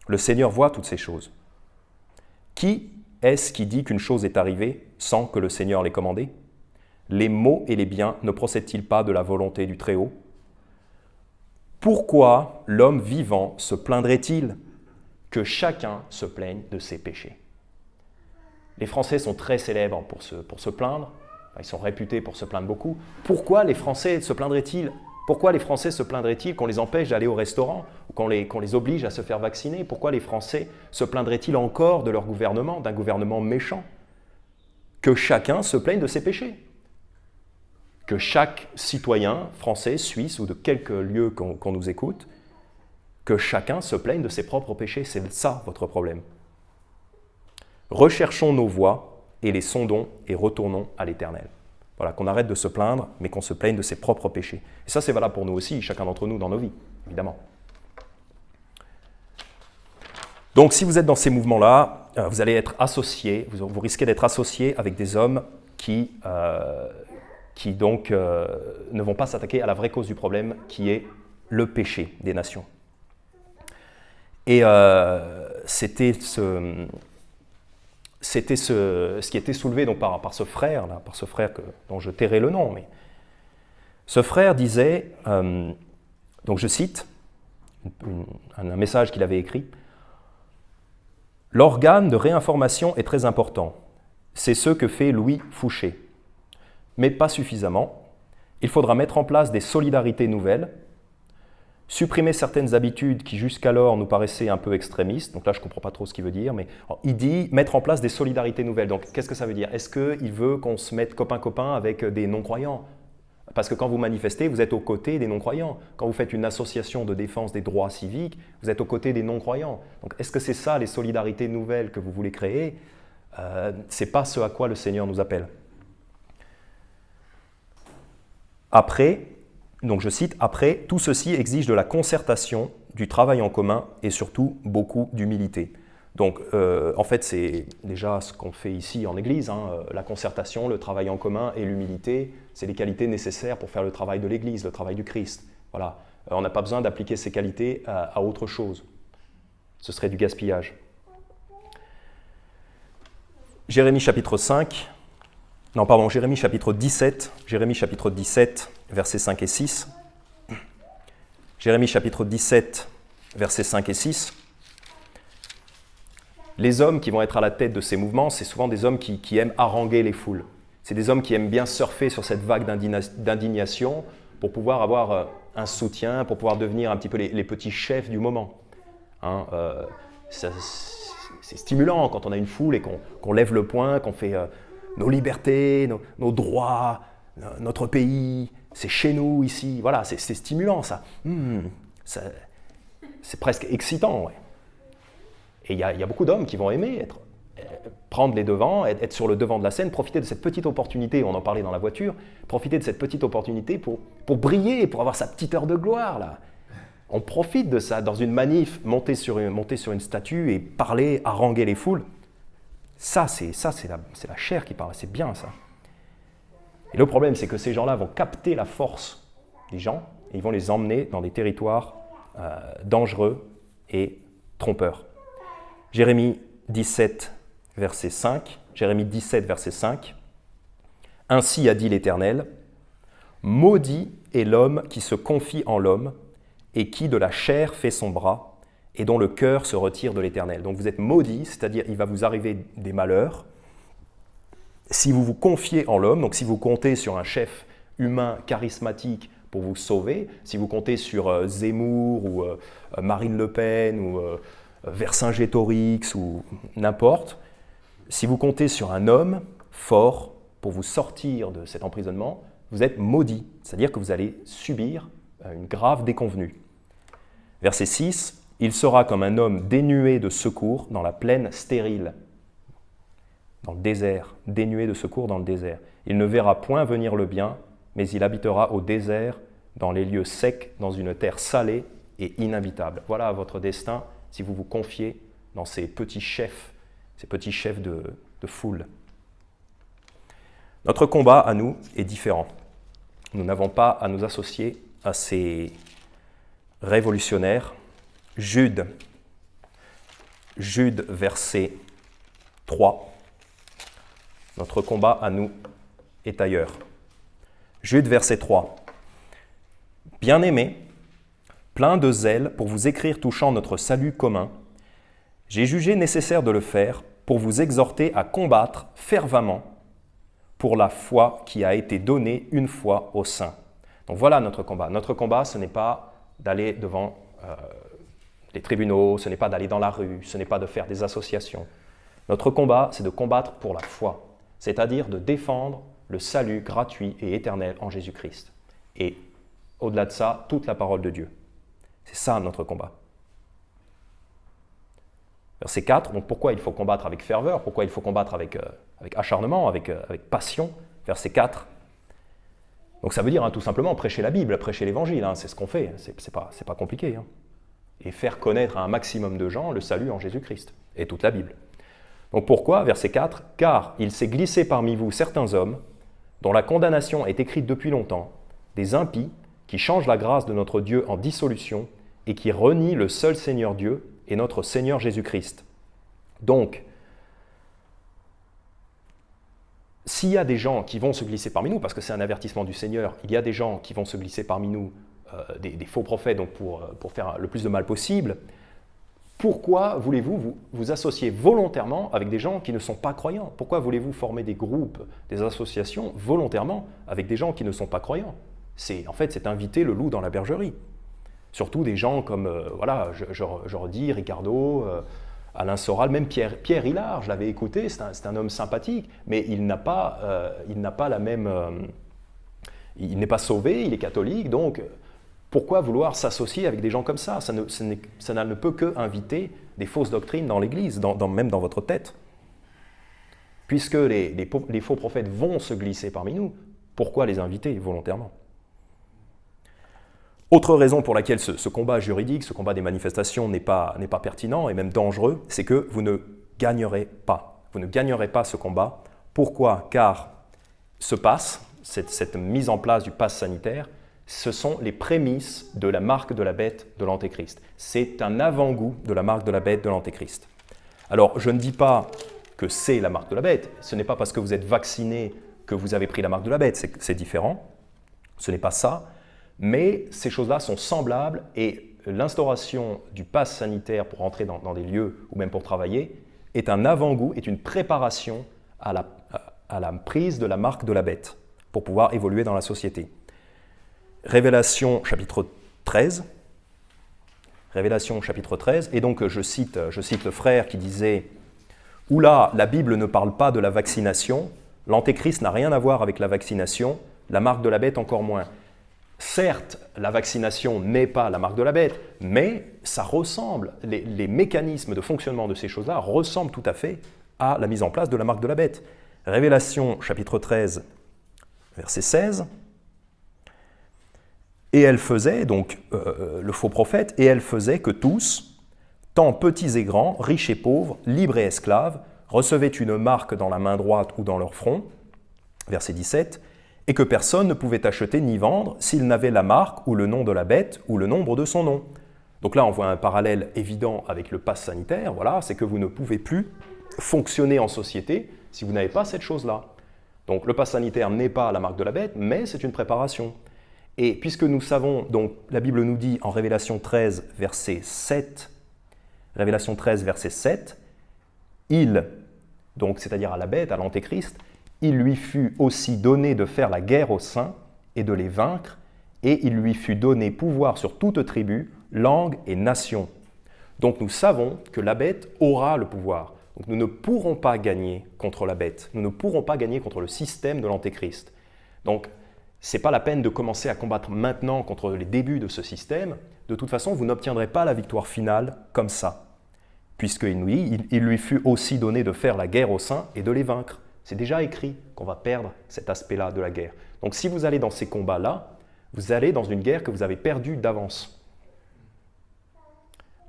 Le Seigneur voit toutes ces choses. Qui est-ce qui dit qu'une chose est arrivée sans que le Seigneur l'ait commandée? Les maux et les biens ne procèdent-ils pas de la volonté du Très-Haut? Pourquoi l'homme vivant se plaindrait-il? Que chacun se plaigne de ses péchés. Les Français sont très célèbres pour se plaindre. Ils sont réputés pour se plaindre beaucoup. Pourquoi les Français se plaindraient-ils? Pourquoi les Français se plaindraient-ils qu'on les empêche d'aller au restaurant ou qu'on les oblige à se faire vacciner? Pourquoi les Français se plaindraient-ils encore de leur gouvernement, d'un gouvernement méchant? Que chacun se plaigne de ses péchés. Que chaque citoyen français, suisse ou de quelque lieu qu'on nous écoute, que chacun se plaigne de ses propres péchés. C'est ça votre problème. Recherchons nos voies et les sondons et retournons à l'Éternel. Voilà, qu'on arrête de se plaindre, mais qu'on se plaigne de ses propres péchés. Et ça, c'est valable pour nous aussi, chacun d'entre nous dans nos vies, évidemment. Donc, si vous êtes dans ces mouvements-là, vous allez être associé, vous risquez d'être associé avec des hommes qui donc ne vont pas s'attaquer à la vraie cause du problème, qui est le péché des nations. Et c'était ce qui était soulevé donc, par ce frère, là, dont je tairai le nom. Mais ce frère disait, donc je cite un message qu'il avait écrit, « L'organe de réinformation est très important. C'est ce que fait Louis Fouché. Mais pas suffisamment. Il faudra mettre en place des solidarités nouvelles, supprimer certaines habitudes qui jusqu'alors nous paraissaient un peu extrémistes. » Donc là, je ne comprends pas trop ce qu'il veut dire, mais il dit mettre en place des solidarités nouvelles. Donc qu'est-ce que ça veut dire? Est-ce qu'il veut qu'on se mette copain-copain avec des non-croyants? Parce que quand vous manifestez, vous êtes aux côtés des non-croyants. Quand vous faites une association de défense des droits civiques, vous êtes aux côtés des non-croyants. Donc est-ce que c'est ça les solidarités nouvelles que vous voulez créer? Ce n'est pas ce à quoi le Seigneur nous appelle. Après, donc je cite, « Après, tout ceci exige de la concertation, du travail en commun et surtout beaucoup d'humilité. » Donc en fait, c'est déjà ce qu'on fait ici en Église, la concertation, le travail en commun et l'humilité, c'est les qualités nécessaires pour faire le travail de l'Église, le travail du Christ. Voilà. On n'a pas besoin d'appliquer ces qualités à autre chose. Ce serait du gaspillage. Jérémie chapitre 17, versets 5 et 6. Jérémie chapitre 17, versets 5 et 6. Les hommes qui vont être à la tête de ces mouvements, c'est souvent des hommes qui aiment haranguer les foules. C'est des hommes qui aiment bien surfer sur cette vague d'indignation pour pouvoir avoir un soutien, pour pouvoir devenir un petit peu les petits chefs du moment. C'est stimulant quand on a une foule et qu'on lève le poing, qu'on fait nos libertés, nos droits, notre pays, c'est chez nous ici. Voilà, c'est stimulant ça. C'est presque excitant. Ouais. Et il y a beaucoup d'hommes qui vont aimer prendre les devants, être sur le devant de la scène, profiter de cette petite opportunité, on en parlait dans la voiture, profiter de cette petite opportunité pour briller, pour avoir sa petite heure de gloire. Là. On profite de ça dans une manif, monter sur une statue et parler, haranguer les foules. Ça, c'est la chair qui parle, c'est bien ça. Et le problème, c'est que ces gens-là vont capter la force des gens et ils vont les emmener dans des territoires dangereux et trompeurs. Jérémie 17, verset 5. Jérémie 17, verset 5. « Ainsi a dit l'Éternel, maudit est l'homme qui se confie en l'homme et qui de la chair fait son bras et dont le cœur se retire de l'Éternel. » Donc vous êtes maudit, c'est-à-dire il va vous arriver des malheurs. Si vous vous confiez en l'homme, donc si vous comptez sur un chef humain charismatique pour vous sauver, si vous comptez sur Zemmour ou Marine Le Pen ou Vercingétorix ou n'importe, si vous comptez sur un homme fort pour vous sortir de cet emprisonnement, vous êtes maudit, c'est-à-dire que vous allez subir une grave déconvenue. Verset 6, « Il sera comme un homme dénué de secours dans la plaine stérile. » Dans le désert, dénué de secours dans le désert. Il ne verra point venir le bien, mais il habitera au désert, dans les lieux secs, dans une terre salée et inhabitable. Voilà votre destin si vous vous confiez dans ces petits chefs de foule. Notre combat à nous est différent. Nous n'avons pas à nous associer à ces révolutionnaires. Jude, verset 3. Notre combat à nous est ailleurs. Jude, verset 3. Bien-aimés, plein de zèle pour vous écrire touchant notre salut commun, j'ai jugé nécessaire de le faire pour vous exhorter à combattre fervemment pour la foi qui a été donnée une fois aux saints. Donc voilà notre combat. Notre combat, ce n'est pas d'aller devant les tribunaux, ce n'est pas d'aller dans la rue, ce n'est pas de faire des associations. Notre combat, c'est de combattre pour la foi, c'est-à-dire de défendre le salut gratuit et éternel en Jésus-Christ. Et au-delà de ça, toute la parole de Dieu. C'est ça notre combat. Verset 4, donc pourquoi il faut combattre avec ferveur, pourquoi il faut combattre avec acharnement, avec passion. Verset 4. Donc ça veut dire tout simplement prêcher la Bible, prêcher l'Évangile, c'est ce qu'on fait, c'est pas compliqué. Et faire connaître à un maximum de gens le salut en Jésus-Christ et toute la Bible. Donc pourquoi, verset 4, « Car il s'est glissé parmi vous certains hommes dont la condamnation est écrite depuis longtemps, des impies qui changent la grâce de notre Dieu en dissolution et qui renient le seul Seigneur Dieu et notre Seigneur Jésus-Christ. » Donc, s'il y a des gens qui vont se glisser parmi nous, parce que c'est un avertissement du Seigneur, il y a des gens qui vont se glisser parmi nous, des faux prophètes, donc pour faire le plus de mal possible, pourquoi voulez-vous vous associer volontairement avec des gens qui ne sont pas croyants? Pourquoi voulez-vous former des groupes, des associations volontairement avec des gens qui ne sont pas croyants? En fait, c'est inviter le loup dans la bergerie. Surtout des gens comme, je redis, Ricardo, Alain Soral, même Pierre Hillard, je l'avais écouté, c'est un homme sympathique, mais il n'a pas la même... il n'est pas sauvé, il est catholique, donc pourquoi vouloir s'associer avec des gens comme ça? Ça ne peut que inviter des fausses doctrines dans l'Église, même dans votre tête. Puisque les faux prophètes vont se glisser parmi nous, pourquoi les inviter volontairement? Autre raison pour laquelle ce combat juridique, ce combat des manifestations n'est pas pertinent et même dangereux, c'est que vous ne gagnerez pas. Vous ne gagnerez pas ce combat. Pourquoi? Car ce pass, cette mise en place du pass sanitaire, ce sont les prémices de la marque de la bête de l'Antéchrist. C'est un avant-goût de la marque de la bête de l'Antéchrist. Alors, je ne dis pas que c'est la marque de la bête. Ce n'est pas parce que vous êtes vacciné que vous avez pris la marque de la bête. C'est différent. Ce n'est pas ça. Mais ces choses-là sont semblables et l'instauration du pass sanitaire pour entrer dans des lieux ou même pour travailler est un avant-goût, est une préparation à la prise de la marque de la bête pour pouvoir évoluer dans la société. Révélation chapitre 13. Révélation chapitre 13. Et donc je cite le frère qui disait « Oula, la Bible ne parle pas de la vaccination, l'Antéchrist n'a rien à voir avec la vaccination, la marque de la bête encore moins. » Certes, la vaccination n'est pas la marque de la bête, mais ça ressemble, les mécanismes de fonctionnement de ces choses-là ressemblent tout à fait à la mise en place de la marque de la bête. Révélation chapitre 13, verset 16. Et elle faisait, donc le faux prophète, et elle faisait que tous, tant petits et grands, riches et pauvres, libres et esclaves, recevaient une marque dans la main droite ou dans leur front, verset 17, et que personne ne pouvait acheter ni vendre s'il n'avait la marque ou le nom de la bête ou le nombre de son nom. Donc là, on voit un parallèle évident avec le pass sanitaire, voilà, c'est que vous ne pouvez plus fonctionner en société si vous n'avez pas cette chose-là. Donc le pass sanitaire n'est pas la marque de la bête, mais c'est une préparation. Et puisque nous savons, donc la Bible nous dit en Révélation 13, verset 7, Révélation 13, verset 7, donc c'est-à-dire à la bête, à l'Antéchrist, il lui fut aussi donné de faire la guerre aux saints et de les vaincre, et il lui fut donné pouvoir sur toute tribu, langue et nation. Donc nous savons que la bête aura le pouvoir. Donc nous ne pourrons pas gagner contre la bête, nous ne pourrons pas gagner contre le système de l'Antéchrist. Donc ce n'est pas la peine de commencer à combattre maintenant contre les débuts de ce système. De toute façon, vous n'obtiendrez pas la victoire finale comme ça, puisqu'il lui fut aussi donné de faire la guerre aux saints et de les vaincre. C'est déjà écrit qu'on va perdre cet aspect-là de la guerre. Donc si vous allez dans ces combats-là, vous allez dans une guerre que vous avez perdue d'avance.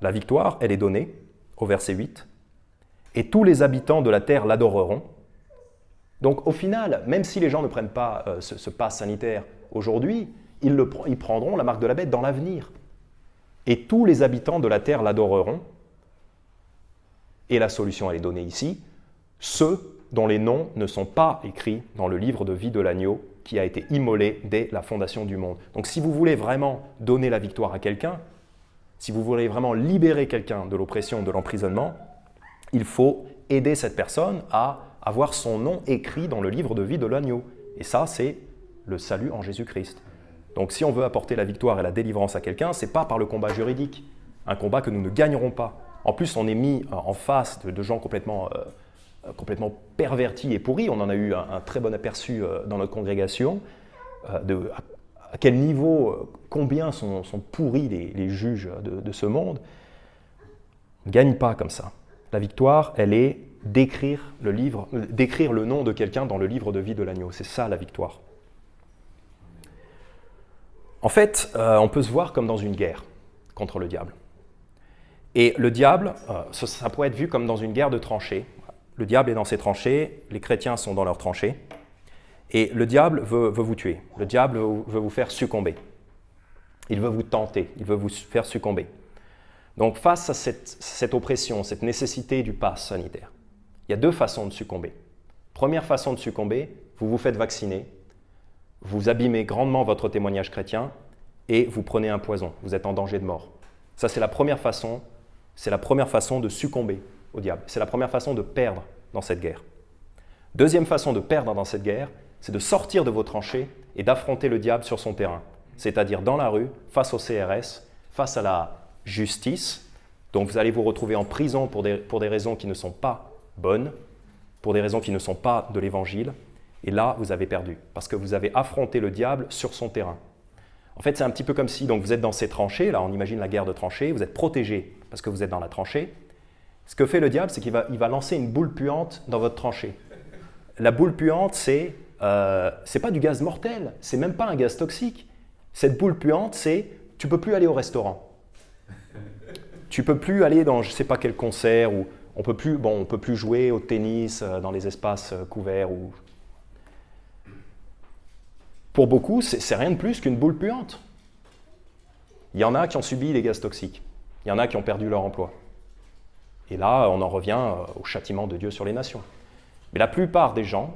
La victoire, elle est donnée au verset 8. « Et tous les habitants de la terre l'adoreront. » Donc au final, même si les gens ne prennent pas ce pass sanitaire aujourd'hui, ils prendront la marque de la bête dans l'avenir. Et tous les habitants de la terre l'adoreront. Et la solution, elle est donnée ici. Ceux dont les noms ne sont pas écrits dans le livre de vie de l'agneau qui a été immolé dès la fondation du monde. Donc si vous voulez vraiment donner la victoire à quelqu'un, si vous voulez vraiment libérer quelqu'un de l'oppression, de l'emprisonnement, il faut aider cette personne à avoir son nom écrit dans le livre de vie de l'agneau. Et ça, c'est le salut en Jésus-Christ. Donc si on veut apporter la victoire et la délivrance à quelqu'un, ce n'est pas par le combat juridique, un combat que nous ne gagnerons pas. En plus, on est mis en face de gens complètement pervertis et pourris. On en a eu un très bon aperçu dans notre congrégation, à quel niveau, combien sont pourris les juges de ce monde. On ne gagne pas comme ça. La victoire, elle est d'écrire le nom de quelqu'un dans le livre de vie de l'agneau. C'est ça la victoire. En fait, on peut se voir comme dans une guerre contre le diable. Et le diable, ça pourrait être vu comme dans une guerre de tranchées. Le diable est dans ses tranchées, les chrétiens sont dans leurs tranchées, et le diable veut vous tuer. Le diable veut vous faire succomber. Il veut vous tenter, il veut vous faire succomber. Donc face à cette oppression, cette nécessité du pass sanitaire, il y a deux façons de succomber. Première façon de succomber, vous vous faites vacciner, vous abîmez grandement votre témoignage chrétien et vous prenez un poison, vous êtes en danger de mort. Ça, c'est la première façon de succomber au diable. C'est la première façon de perdre dans cette guerre. Deuxième façon de perdre dans cette guerre, c'est de sortir de vos tranchées et d'affronter le diable sur son terrain, c'est-à-dire dans la rue, face au CRS, face à la justice. Donc vous allez vous retrouver en prison pour des raisons qui ne sont pas bonnes, pour des raisons qui ne sont pas de l'Évangile. Et là, vous avez perdu, parce que vous avez affronté le diable sur son terrain. En fait, c'est un petit peu comme si donc, vous êtes dans ces tranchées, là on imagine la guerre de tranchées, vous êtes protégé parce que vous êtes dans la tranchée. Ce que fait le diable, c'est qu'il va lancer une boule puante dans votre tranchée. La boule puante, c'est pas du gaz mortel, c'est même pas un gaz toxique. Cette boule puante, c'est tu peux plus aller au restaurant. Tu peux plus aller dans je ne sais pas quel concert, ou on peut plus jouer au tennis dans les espaces couverts. Pour beaucoup, c'est rien de plus qu'une boule puante. Il y en a qui ont subi les gaz toxiques. Il y en a qui ont perdu leur emploi. Et là, on en revient au châtiment de Dieu sur les nations. Mais la plupart des gens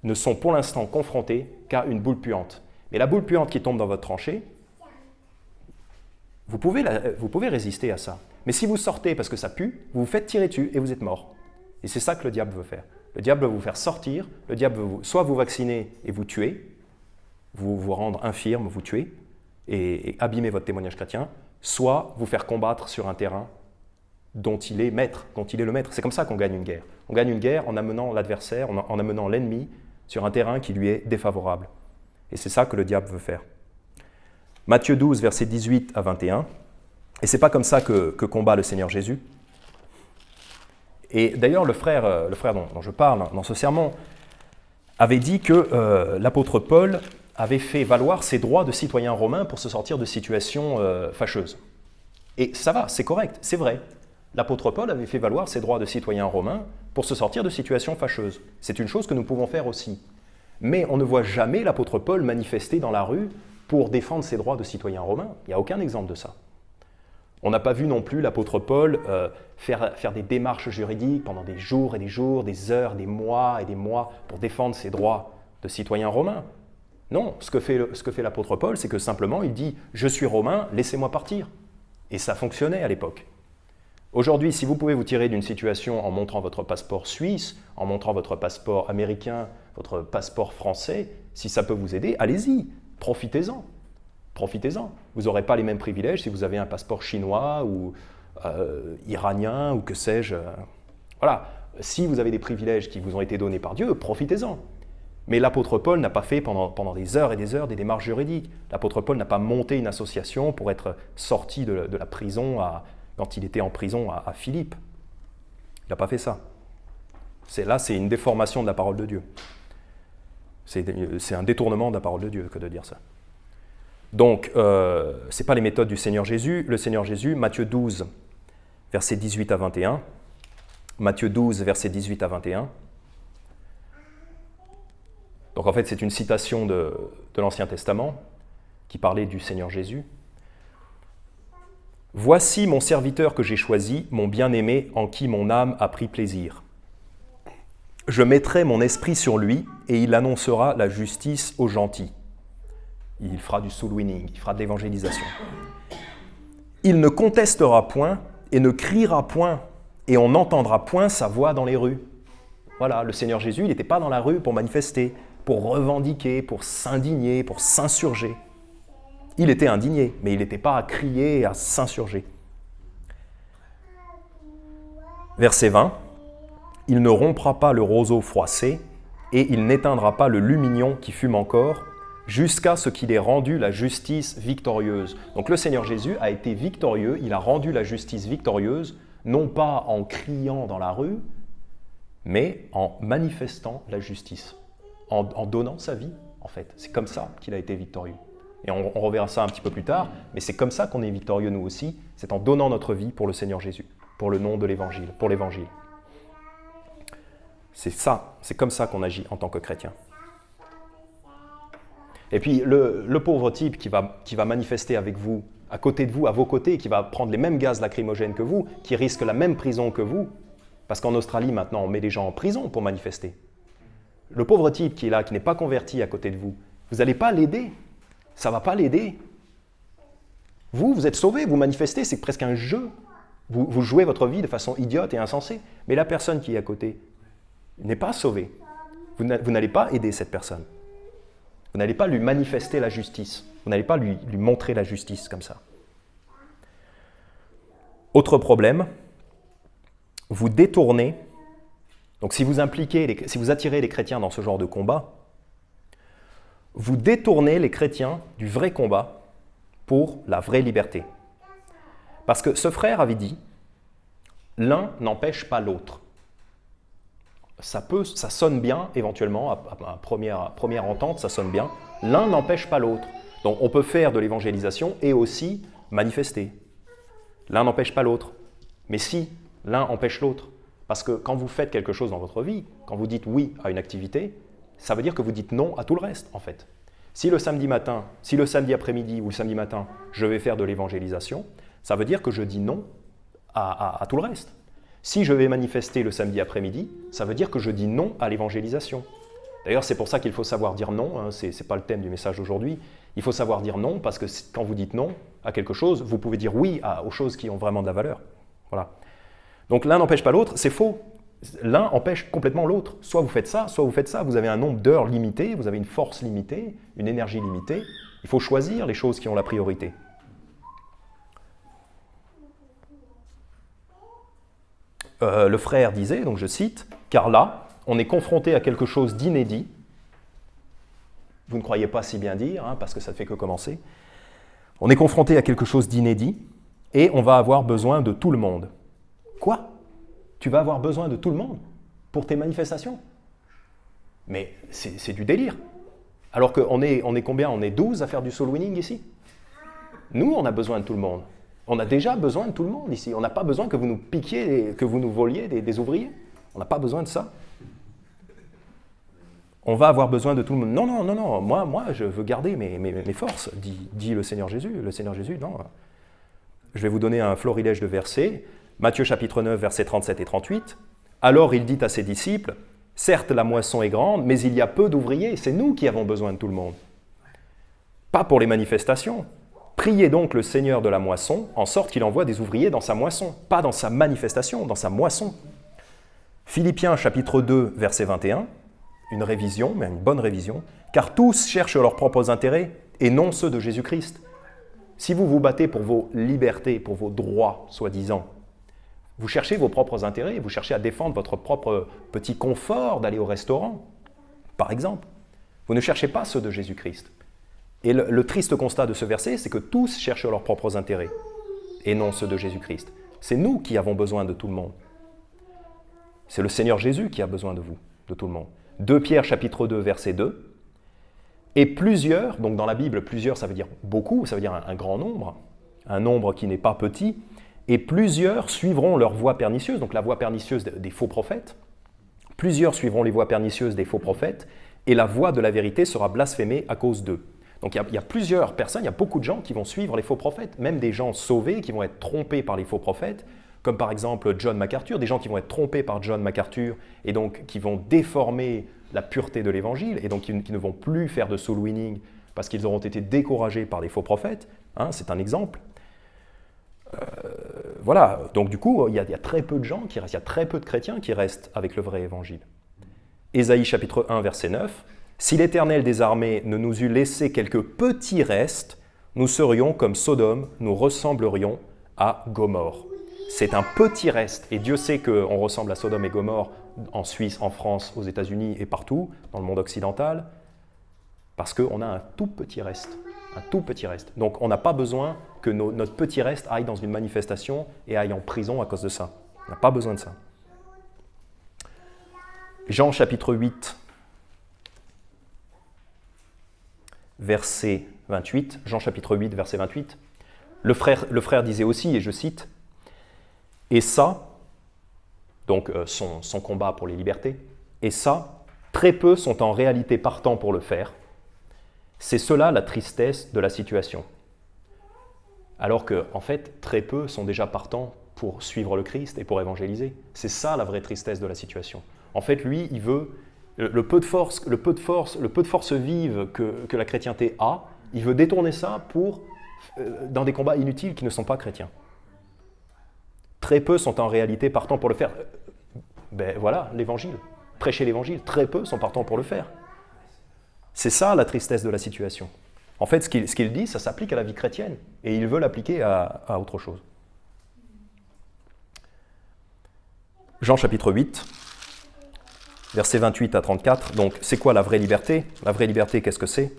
ne sont pour l'instant confrontés qu'à une boule puante. Mais la boule puante qui tombe dans votre tranchée, vous pouvez résister à ça. Mais si vous sortez parce que ça pue, vous vous faites tirer dessus et vous êtes mort. Et c'est ça que le diable veut faire. Le diable veut vous faire sortir, le diable veut soit vous vacciner et vous tuer, vous rendre infirme, vous tuer, et abîmer votre témoignage chrétien, soit vous faire combattre sur un terrain dont il est maître, dont il est le maître. C'est comme ça qu'on gagne une guerre. On gagne une guerre en amenant l'adversaire, en amenant l'ennemi sur un terrain qui lui est défavorable. Et c'est ça que le diable veut faire. Matthieu 12, versets 18 à 21. Et c'est pas comme ça que combat le Seigneur Jésus. Et d'ailleurs, le frère dont je parle dans ce sermon avait dit que l'apôtre Paul avait fait valoir ses droits de citoyen romain pour se sortir de situations fâcheuses. Et ça va, c'est correct, c'est vrai. L'apôtre Paul avait fait valoir ses droits de citoyen romain pour se sortir de situations fâcheuses. C'est une chose que nous pouvons faire aussi. Mais on ne voit jamais l'apôtre Paul manifester dans la rue pour défendre ses droits de citoyen romain. Il n'y a aucun exemple de ça. On n'a pas vu non plus l'apôtre Paul faire des démarches juridiques pendant des jours et des jours, des heures, des mois et des mois pour défendre ses droits de citoyen romain. Non, ce que fait l'apôtre Paul, c'est que simplement il dit « Je suis romain, laissez-moi partir ». Et ça fonctionnait à l'époque. Aujourd'hui, si vous pouvez vous tirer d'une situation en montrant votre passeport suisse, en montrant votre passeport américain, votre passeport français, si ça peut vous aider, allez-y, profitez-en. Profitez-en. Vous n'aurez pas les mêmes privilèges si vous avez un passeport chinois ou iranien ou que sais-je. Voilà, si vous avez des privilèges qui vous ont été donnés par Dieu, profitez-en. Mais l'apôtre Paul n'a pas fait pendant des heures et des heures des démarches juridiques. L'apôtre Paul n'a pas monté une association pour être sorti de la prison quand il était en prison à Philippe. Il n'a pas fait ça. Là, c'est une déformation de la parole de Dieu. C'est un détournement de la parole de Dieu que de dire ça. Donc, ce n'est pas les méthodes du Seigneur Jésus. Le Seigneur Jésus, Matthieu 12, versets 18 à 21. Matthieu 12, versets 18 à 21. Donc en fait, c'est une citation de l'Ancien Testament qui parlait du Seigneur Jésus. « Voici mon serviteur que j'ai choisi, mon bien-aimé en qui mon âme a pris plaisir. Je mettrai mon esprit sur lui et il annoncera la justice aux gentils. » Il fera du soul winning, il fera de l'évangélisation. « Il ne contestera point et ne criera point et on n'entendra point sa voix dans les rues. » Voilà, le Seigneur Jésus, il n'était pas dans la rue pour manifester, pour revendiquer, pour s'indigner, pour s'insurger. Il était indigné, mais il n'était pas à crier et à s'insurger. Verset 20. « Il ne rompra pas le roseau froissé, et il n'éteindra pas le lumignon qui fume encore, jusqu'à ce qu'il ait rendu la justice victorieuse. » Donc le Seigneur Jésus a été victorieux, il a rendu la justice victorieuse, non pas en criant dans la rue, mais en manifestant la justice, en donnant sa vie, en fait. C'est comme ça qu'il a été victorieux. Et on reverra ça un petit peu plus tard, mais c'est comme ça qu'on est victorieux nous aussi, c'est en donnant notre vie pour le Seigneur Jésus, pour le nom de l'Évangile, pour l'Évangile. C'est ça, c'est comme ça qu'on agit en tant que chrétien. Et puis le pauvre type qui va manifester avec vous, à côté de vous, à vos côtés, qui va prendre les mêmes gaz lacrymogènes que vous, qui risque la même prison que vous, parce qu'en Australie maintenant on met les gens en prison pour manifester. Le pauvre type qui est là, qui n'est pas converti à côté de vous, vous n'allez pas l'aider. Ça ne va pas l'aider. Vous êtes sauvé, vous manifestez, c'est presque un jeu. Vous jouez votre vie de façon idiote et insensée. Mais la personne qui est à côté n'est pas sauvée. Vous n'allez pas aider cette personne. Vous n'allez pas lui manifester la justice. Vous n'allez pas lui montrer la justice comme ça. Autre problème, vous détournez. Donc si vous attirez les chrétiens dans ce genre de combat, vous détournez les chrétiens du vrai combat pour la vraie liberté. Parce que ce frère avait dit, l'un n'empêche pas l'autre. Ça sonne bien, éventuellement, à première entente, ça sonne bien. L'un n'empêche pas l'autre. Donc on peut faire de l'évangélisation et aussi manifester. L'un n'empêche pas l'autre. Mais si, l'un empêche l'autre. Parce que quand vous faites quelque chose dans votre vie, quand vous dites oui à une activité, ça veut dire que vous dites non à tout le reste, en fait. Si le samedi après-midi ou le samedi matin, je vais faire de l'évangélisation, ça veut dire que je dis non à tout le reste. Si je vais manifester le samedi après-midi, ça veut dire que je dis non à l'évangélisation. D'ailleurs, c'est pour ça qu'il faut savoir dire non, hein, ce n'est pas le thème du message d'aujourd'hui. Il faut savoir dire non, parce que quand vous dites non à quelque chose, vous pouvez dire oui aux choses qui ont vraiment de la valeur. Voilà. Donc l'un n'empêche pas l'autre, c'est faux. L'un empêche complètement l'autre. Soit vous faites ça, soit vous faites ça. Vous avez un nombre d'heures limité, vous avez une force limitée, une énergie limitée. Il faut choisir les choses qui ont la priorité. Le frère disait, donc je cite, « Car là, on est confronté à quelque chose d'inédit. » Vous ne croyez pas si bien dire, hein, parce que ça ne fait que commencer. On est confronté à quelque chose d'inédit et on va avoir besoin de tout le monde. Quoi ? Tu vas avoir besoin de tout le monde pour tes manifestations? Mais c'est du délire. Alors qu'on est combien? On est 12 à faire du soul winning ici. Nous, on a besoin de tout le monde. On a déjà besoin de tout le monde ici. On n'a pas besoin que vous nous piquiez, que vous nous voliez des ouvriers. On n'a pas besoin de ça. On va avoir besoin de tout le monde. Non. Moi, je veux garder mes forces, dit le Seigneur Jésus. Le Seigneur Jésus, non. Je vais vous donner un florilège de versets. Matthieu chapitre 9, versets 37 et 38. « Alors il dit à ses disciples, « Certes, la moisson est grande, mais il y a peu d'ouvriers. C'est nous qui avons besoin de tout le monde. Pas pour les manifestations. Priez donc le Seigneur de la moisson, en sorte qu'il envoie des ouvriers dans sa moisson. Pas dans sa manifestation, dans sa moisson. » Philippiens chapitre 2, verset 21. Une révision, mais une bonne révision. « Car tous cherchent leurs propres intérêts, et non ceux de Jésus-Christ. » Si vous vous battez pour vos libertés, pour vos droits, soi-disant, vous cherchez vos propres intérêts, vous cherchez à défendre votre propre petit confort d'aller au restaurant, par exemple. Vous ne cherchez pas ceux de Jésus-Christ. Et le triste constat de ce verset, c'est que tous cherchent leurs propres intérêts, et non ceux de Jésus-Christ. C'est nous qui avons besoin de tout le monde. C'est le Seigneur Jésus qui a besoin de vous, de tout le monde. 2 Pierre chapitre 2, verset 2. Et plusieurs, donc dans la Bible, plusieurs, ça veut dire beaucoup, ça veut dire un grand nombre, un nombre qui n'est pas petit, et plusieurs suivront leur voie pernicieuse, donc la voie pernicieuse des faux prophètes. Plusieurs suivront les voies pernicieuses des faux prophètes, et la voix de la vérité sera blasphémée à cause d'eux. Donc il y a plusieurs personnes, il y a beaucoup de gens qui vont suivre les faux prophètes, même des gens sauvés qui vont être trompés par les faux prophètes, comme par exemple John MacArthur, des gens qui vont être trompés par John MacArthur et donc qui vont déformer la pureté de l'évangile et donc qui ne vont plus faire de soul winning parce qu'ils auront été découragés par des faux prophètes. Hein, c'est un exemple. Voilà, donc du coup, il y a très peu de gens qui restent, il y a très peu de chrétiens qui restent avec le vrai évangile. Ésaïe chapitre 1, verset 9. « Si l'Éternel des armées ne nous eût laissé quelques petits restes, nous serions comme Sodome, nous ressemblerions à Gomorrhe. » C'est un petit reste, et Dieu sait qu'on ressemble à Sodome et Gomorrhe en Suisse, en France, aux États-Unis et partout, dans le monde occidental, parce qu'on a un tout petit reste. Un tout petit reste. Donc on n'a pas besoin que notre petit reste aille dans une manifestation et aille en prison à cause de ça. On n'a pas besoin de ça. Jean chapitre 8, verset 28. Jean chapitre 8, verset 28. Le frère disait aussi, et je cite, « Et ça, donc son combat pour les libertés, et ça, très peu sont en réalité partants pour le faire. C'est cela la tristesse de la situation. » Alors que, en fait, très peu sont déjà partants pour suivre le Christ et pour évangéliser. C'est ça la vraie tristesse de la situation. En fait, lui, il veut le peu de force vive que la chrétienté a, il veut détourner ça dans des combats inutiles qui ne sont pas chrétiens. Très peu sont en réalité partants pour le faire. Ben voilà, l'évangile. Prêcher l'évangile, très peu sont partants pour le faire. C'est ça la tristesse de la situation. En fait, ce qu'il dit, ça s'applique à la vie chrétienne, et il veut l'appliquer à autre chose. Jean chapitre 8, versets 28 à 34. Donc, c'est quoi la vraie liberté? La vraie liberté, qu'est-ce que c'est?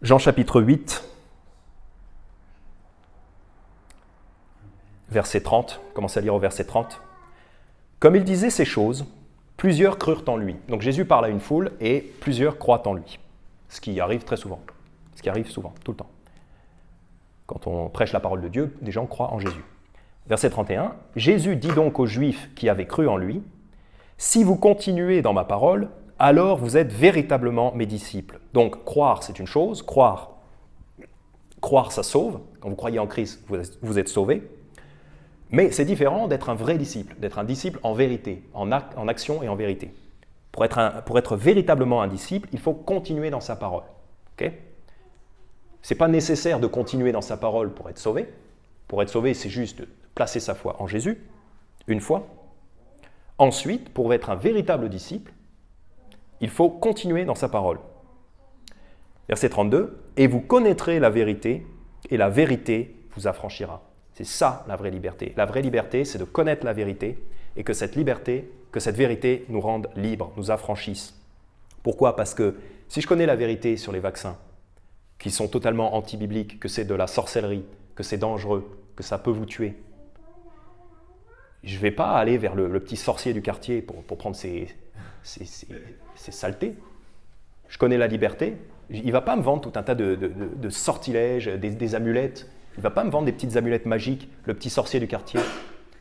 Jean chapitre 8, verset 30. Commencez à lire au verset 30. « Comme il disait ces choses, plusieurs crurent en lui. » Donc Jésus parle à une foule et plusieurs croient en lui. Ce qui arrive très souvent. Ce qui arrive souvent, tout le temps. Quand on prêche la parole de Dieu, des gens croient en Jésus. Verset 31. « Jésus dit donc aux Juifs qui avaient cru en lui, « Si vous continuez dans ma parole, alors vous êtes véritablement mes disciples. » Donc croire, c'est une chose. Croire, ça sauve. Quand vous croyez en Christ, vous êtes sauvés. Mais c'est différent d'être un vrai disciple, d'être un disciple en vérité, en action et en vérité. Pour être véritablement un disciple, il faut continuer dans sa parole. Okay? Ce n'est pas nécessaire de continuer dans sa parole pour être sauvé. Pour être sauvé, c'est juste de placer sa foi en Jésus, une fois. Ensuite, pour être un véritable disciple, il faut continuer dans sa parole. Verset 32, « Et vous connaîtrez la vérité, et la vérité vous affranchira. » C'est ça la vraie liberté. La vraie liberté, c'est de connaître la vérité et que cette vérité nous rende libres, nous affranchisse. Pourquoi? Parce que si je connais la vérité sur les vaccins, qui sont totalement anti-bibliques, que c'est de la sorcellerie, que c'est dangereux, que ça peut vous tuer, je ne vais pas aller vers le petit sorcier du quartier pour prendre ses saletés. Je connais la liberté. Il ne va pas me vendre tout un tas de sortilèges, des amulettes. Il ne va pas me vendre des petites amulettes magiques, le petit sorcier du quartier,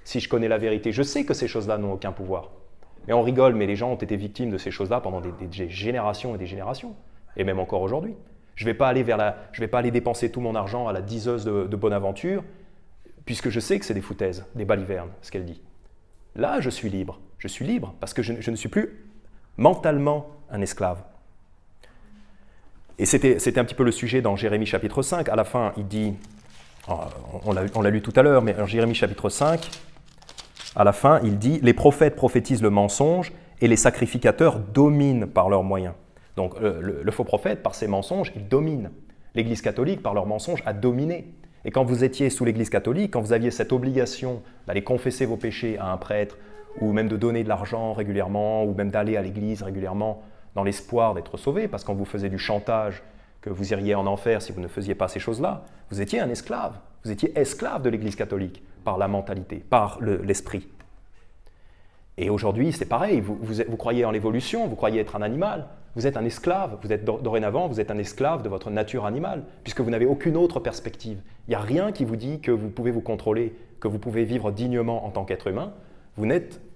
si je connais la vérité. Je sais que ces choses-là n'ont aucun pouvoir. Mais on rigole, mais les gens ont été victimes de ces choses-là pendant des générations et des générations, et même encore aujourd'hui. Je ne vais pas aller dépenser tout mon argent à la diseuse de Bonaventure, puisque je sais que c'est des foutaises, des balivernes, ce qu'elle dit. Là, je suis libre. Je suis libre parce que je ne suis plus mentalement un esclave. Et c'était un petit peu le sujet dans Jérémie chapitre 5. À la fin, il dit... On l'a lu tout à l'heure, mais en Jérémie chapitre 5, à la fin, il dit « Les prophètes prophétisent le mensonge et les sacrificateurs dominent par leurs moyens. » Donc le faux prophète, par ses mensonges, il domine. L'Église catholique, par leurs mensonges, a dominé. Et quand vous étiez sous l'Église catholique, quand vous aviez cette obligation d'aller confesser vos péchés à un prêtre, ou même de donner de l'argent régulièrement, ou même d'aller à l'Église régulièrement, dans l'espoir d'être sauvé, parce qu'on vous faisait du chantage, que vous iriez en enfer si vous ne faisiez pas ces choses-là, vous étiez un esclave. Vous étiez esclave de l'Église catholique, par la mentalité, par l'esprit. Et aujourd'hui, c'est pareil, vous croyez en l'évolution, vous croyez être un animal, vous êtes un esclave, dorénavant, vous êtes un esclave de votre nature animale, puisque vous n'avez aucune autre perspective. Il n'y a rien qui vous dit que vous pouvez vous contrôler, que vous pouvez vivre dignement en tant qu'être humain. Vous n'êtes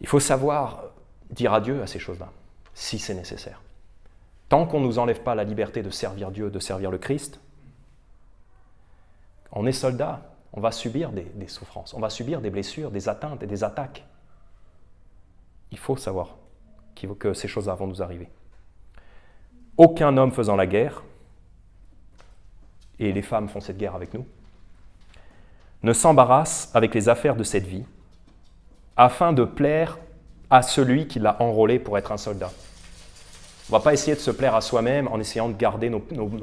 Il faut savoir dire adieu à ces choses-là, si c'est nécessaire. Tant qu'on ne nous enlève pas la liberté de servir Dieu, de servir le Christ, on est soldat, on va subir des souffrances, on va subir des blessures, des atteintes et des attaques. Il faut savoir que ces choses-là vont nous arriver. Aucun homme faisant la guerre, et les femmes font cette guerre avec nous, ne s'embarrasse avec les affaires de cette vie, afin de plaire à celui qui l'a enrôlé pour être un soldat. On ne va pas essayer de se plaire à soi-même en essayant de garder nos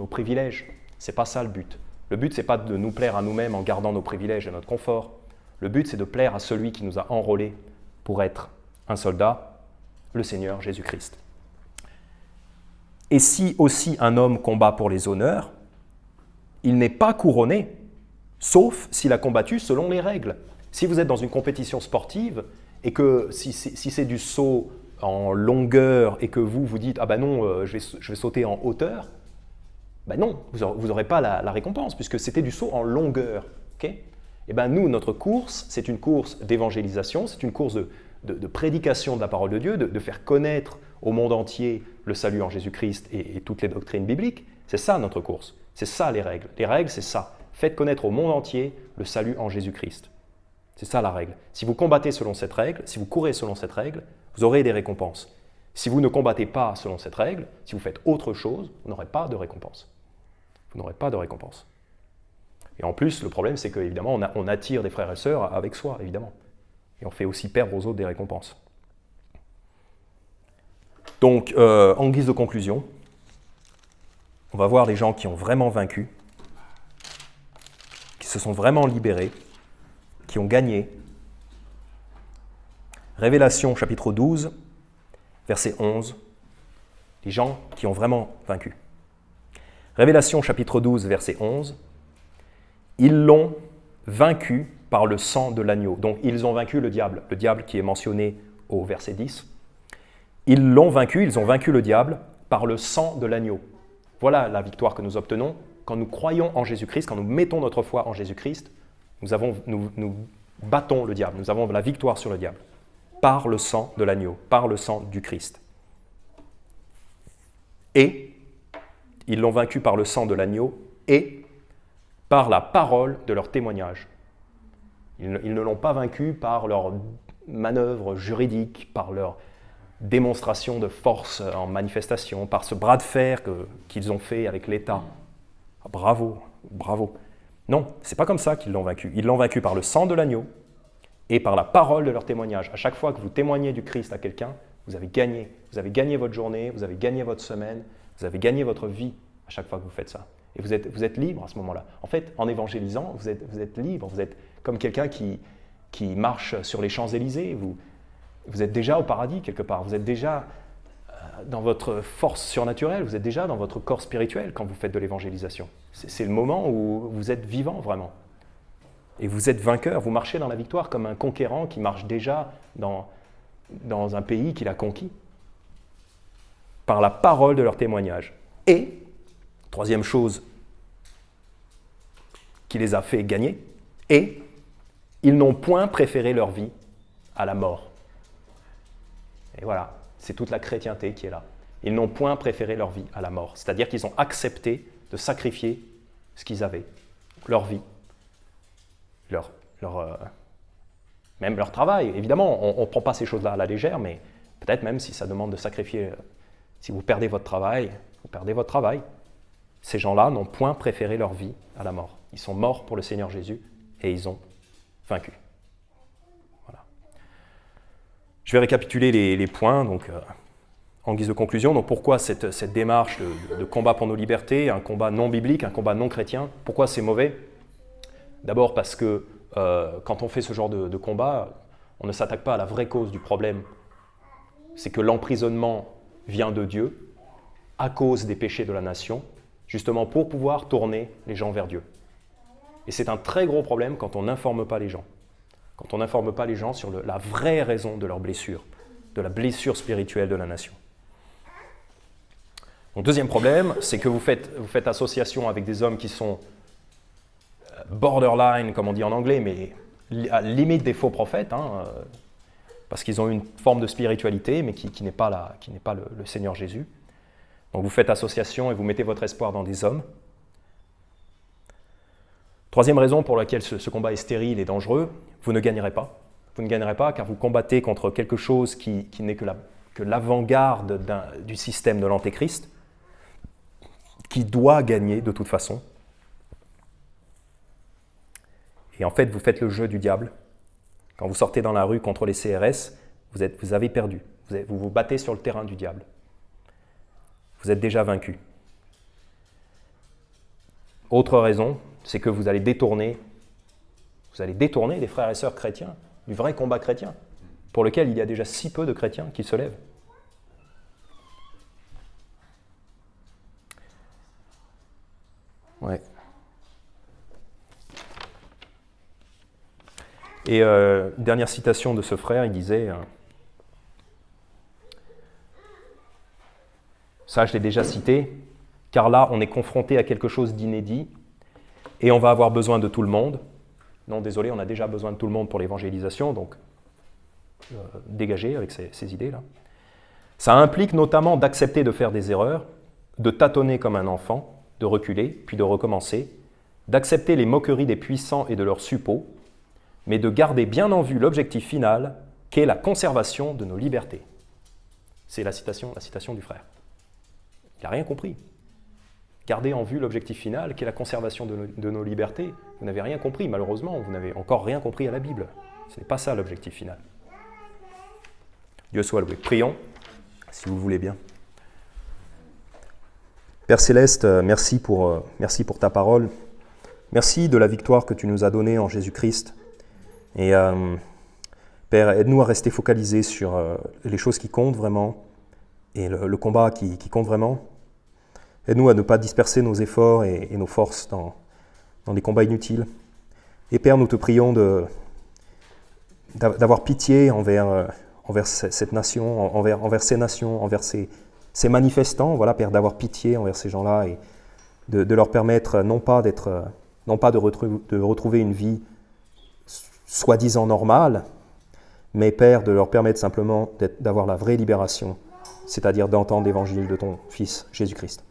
privilèges. Ce n'est pas ça le but. Le but, ce n'est pas de nous plaire à nous-mêmes en gardant nos privilèges et notre confort. Le but, c'est de plaire à celui qui nous a enrôlés pour être un soldat, le Seigneur Jésus-Christ. Et si aussi un homme combat pour les honneurs, il n'est pas couronné, sauf s'il a combattu selon les règles. Si vous êtes dans une compétition sportive et que si c'est du saut en longueur et que vous dites « Ah ben non, je vais sauter en hauteur », ben non, vous n'aurez pas la récompense puisque c'était du saut en longueur. Okay. Et ben nous, notre course, c'est une course d'évangélisation, c'est une course de prédication de la parole de Dieu, de faire connaître au monde entier le salut en Jésus-Christ et toutes les doctrines bibliques. C'est ça notre course, c'est ça les règles. Les règles, c'est ça. Faites connaître au monde entier le salut en Jésus-Christ. C'est ça la règle. Si vous combattez selon cette règle, si vous courez selon cette règle, vous aurez des récompenses. Si vous ne combattez pas selon cette règle, si vous faites autre chose, vous n'aurez pas de récompense. Vous n'aurez pas de récompense. Et en plus, le problème, c'est qu'évidemment, on attire des frères et sœurs avec soi, évidemment. Et on fait aussi perdre aux autres des récompenses. Donc, en guise de conclusion, on va voir des gens qui ont vraiment vaincu, qui se sont vraiment libérés, qui ont gagné. Révélation chapitre 12, verset 11, les gens qui ont vraiment vaincu. Révélation chapitre 12, verset 11, ils l'ont vaincu par le sang de l'agneau. Donc ils ont vaincu le diable qui est mentionné au verset 10. Ils ont vaincu le diable par le sang de l'agneau. Voilà la victoire que nous obtenons quand nous croyons en Jésus-Christ, quand nous mettons notre foi en Jésus-Christ. Nous battons le diable, nous avons la victoire sur le diable, par le sang de l'agneau, par le sang du Christ. Et ils l'ont vaincu par le sang de l'agneau et par la parole de leur témoignage. Ils ne l'ont pas vaincu par leur manœuvre juridique, par leur démonstration de force en manifestation, par ce bras de fer qu'ils ont fait avec l'État. Ah, bravo, bravo. Non, c'est pas comme ça qu'ils l'ont vaincu. Ils l'ont vaincu par le sang de l'agneau et par la parole de leur témoignage. À chaque fois que vous témoignez du Christ à quelqu'un, vous avez gagné. Vous avez gagné votre journée, vous avez gagné votre semaine, vous avez gagné votre vie à chaque fois que vous faites ça. Et vous êtes libre à ce moment-là. En fait, en évangélisant, vous êtes libre. Vous êtes comme quelqu'un qui marche sur les Champs-Élysées. Vous êtes déjà au paradis quelque part. Vous êtes déjà dans votre force surnaturelle. Vous êtes déjà dans votre corps spirituel quand vous faites de l'évangélisation. C'est le moment où vous êtes vivant vraiment. Et vous êtes vainqueur. Vous marchez dans la victoire comme un conquérant qui marche déjà dans un pays qu'il a conquis. Par la parole de leur témoignage. Et, troisième chose qui les a fait gagner, et ils n'ont point préféré leur vie à la mort. Et voilà, c'est toute la chrétienté qui est là. Ils n'ont point préféré leur vie à la mort. C'est-à-dire qu'ils ont accepté de sacrifier ce qu'ils avaient, leur vie, même leur travail. Évidemment, on ne prend pas ces choses-là à la légère, mais peut-être même si ça demande de sacrifier, si vous perdez votre travail, vous perdez votre travail. Ces gens-là n'ont point préféré leur vie à la mort. Ils sont morts pour le Seigneur Jésus et ils ont vaincu. Voilà. Je vais récapituler les points donc, en guise de conclusion. Donc, pourquoi cette démarche de combat pour nos libertés, un combat non biblique, un combat non chrétien, pourquoi c'est mauvais? D'abord parce que quand on fait ce genre de combat, on ne s'attaque pas à la vraie cause du problème. C'est que l'emprisonnement vient de Dieu à cause des péchés de la nation, justement pour pouvoir tourner les gens vers Dieu. Et c'est un très gros problème quand on n'informe pas les gens. Quand on n'informe pas les gens sur la vraie raison de leur blessure, de la blessure spirituelle de la nation. Donc, deuxième problème, c'est que vous faites association avec des hommes qui sont borderline, comme on dit en anglais, mais à la limite des faux prophètes. parce qu'ils ont une forme de spiritualité, mais qui n'est pas le Seigneur Jésus. Donc vous faites association et vous mettez votre espoir dans des hommes. Troisième raison pour laquelle ce combat est stérile et dangereux, vous ne gagnerez pas. Vous ne gagnerez pas car vous combattez contre quelque chose qui n'est que l'avant-garde du système de l'Antéchrist, qui doit gagner de toute façon. Et en fait, vous faites le jeu du diable. Quand vous sortez dans la rue contre les CRS, vous avez perdu. Vous vous battez sur le terrain du diable. Vous êtes déjà vaincu. Autre raison, c'est que vous allez détourner les frères et sœurs chrétiens du vrai combat chrétien, pour lequel il y a déjà si peu de chrétiens qui se lèvent. Ouais. Et dernière citation de ce frère, il disait, ça je l'ai déjà cité, car là on est confronté à quelque chose d'inédit et on va avoir besoin de tout le monde. Non, désolé, on a déjà besoin de tout le monde pour l'évangélisation, donc dégagez avec ces idées-là. Ça implique notamment d'accepter de faire des erreurs, de tâtonner comme un enfant, de reculer, puis de recommencer, d'accepter les moqueries des puissants et de leurs suppôts, mais de garder bien en vue l'objectif final, qu'est la conservation de nos libertés. C'est la citation du frère. Il n'a rien compris. Gardez en vue l'objectif final, qu'est la conservation de nos libertés. Vous n'avez rien compris, malheureusement, vous n'avez encore rien compris à la Bible. Ce n'est pas ça l'objectif final. Dieu soit loué. Prions, si vous voulez bien. Père Céleste, merci pour ta parole. Merci de la victoire que tu nous as donnée en Jésus-Christ. Et Père, aide-nous à rester focalisés sur les choses qui comptent vraiment et le combat qui compte vraiment. Aide-nous à ne pas disperser nos efforts et nos forces dans des combats inutiles. Et Père, nous te prions d'avoir pitié envers cette nation, envers ces nations, envers ces manifestants. Voilà, Père, d'avoir pitié envers ces gens-là et de leur permettre non pas de retrouver une vie soi-disant normale, mais Père, de leur permettre simplement d'avoir la vraie libération, c'est-à-dire d'entendre l'évangile de ton Fils Jésus-Christ.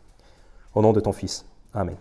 Au nom de ton Fils. Amen.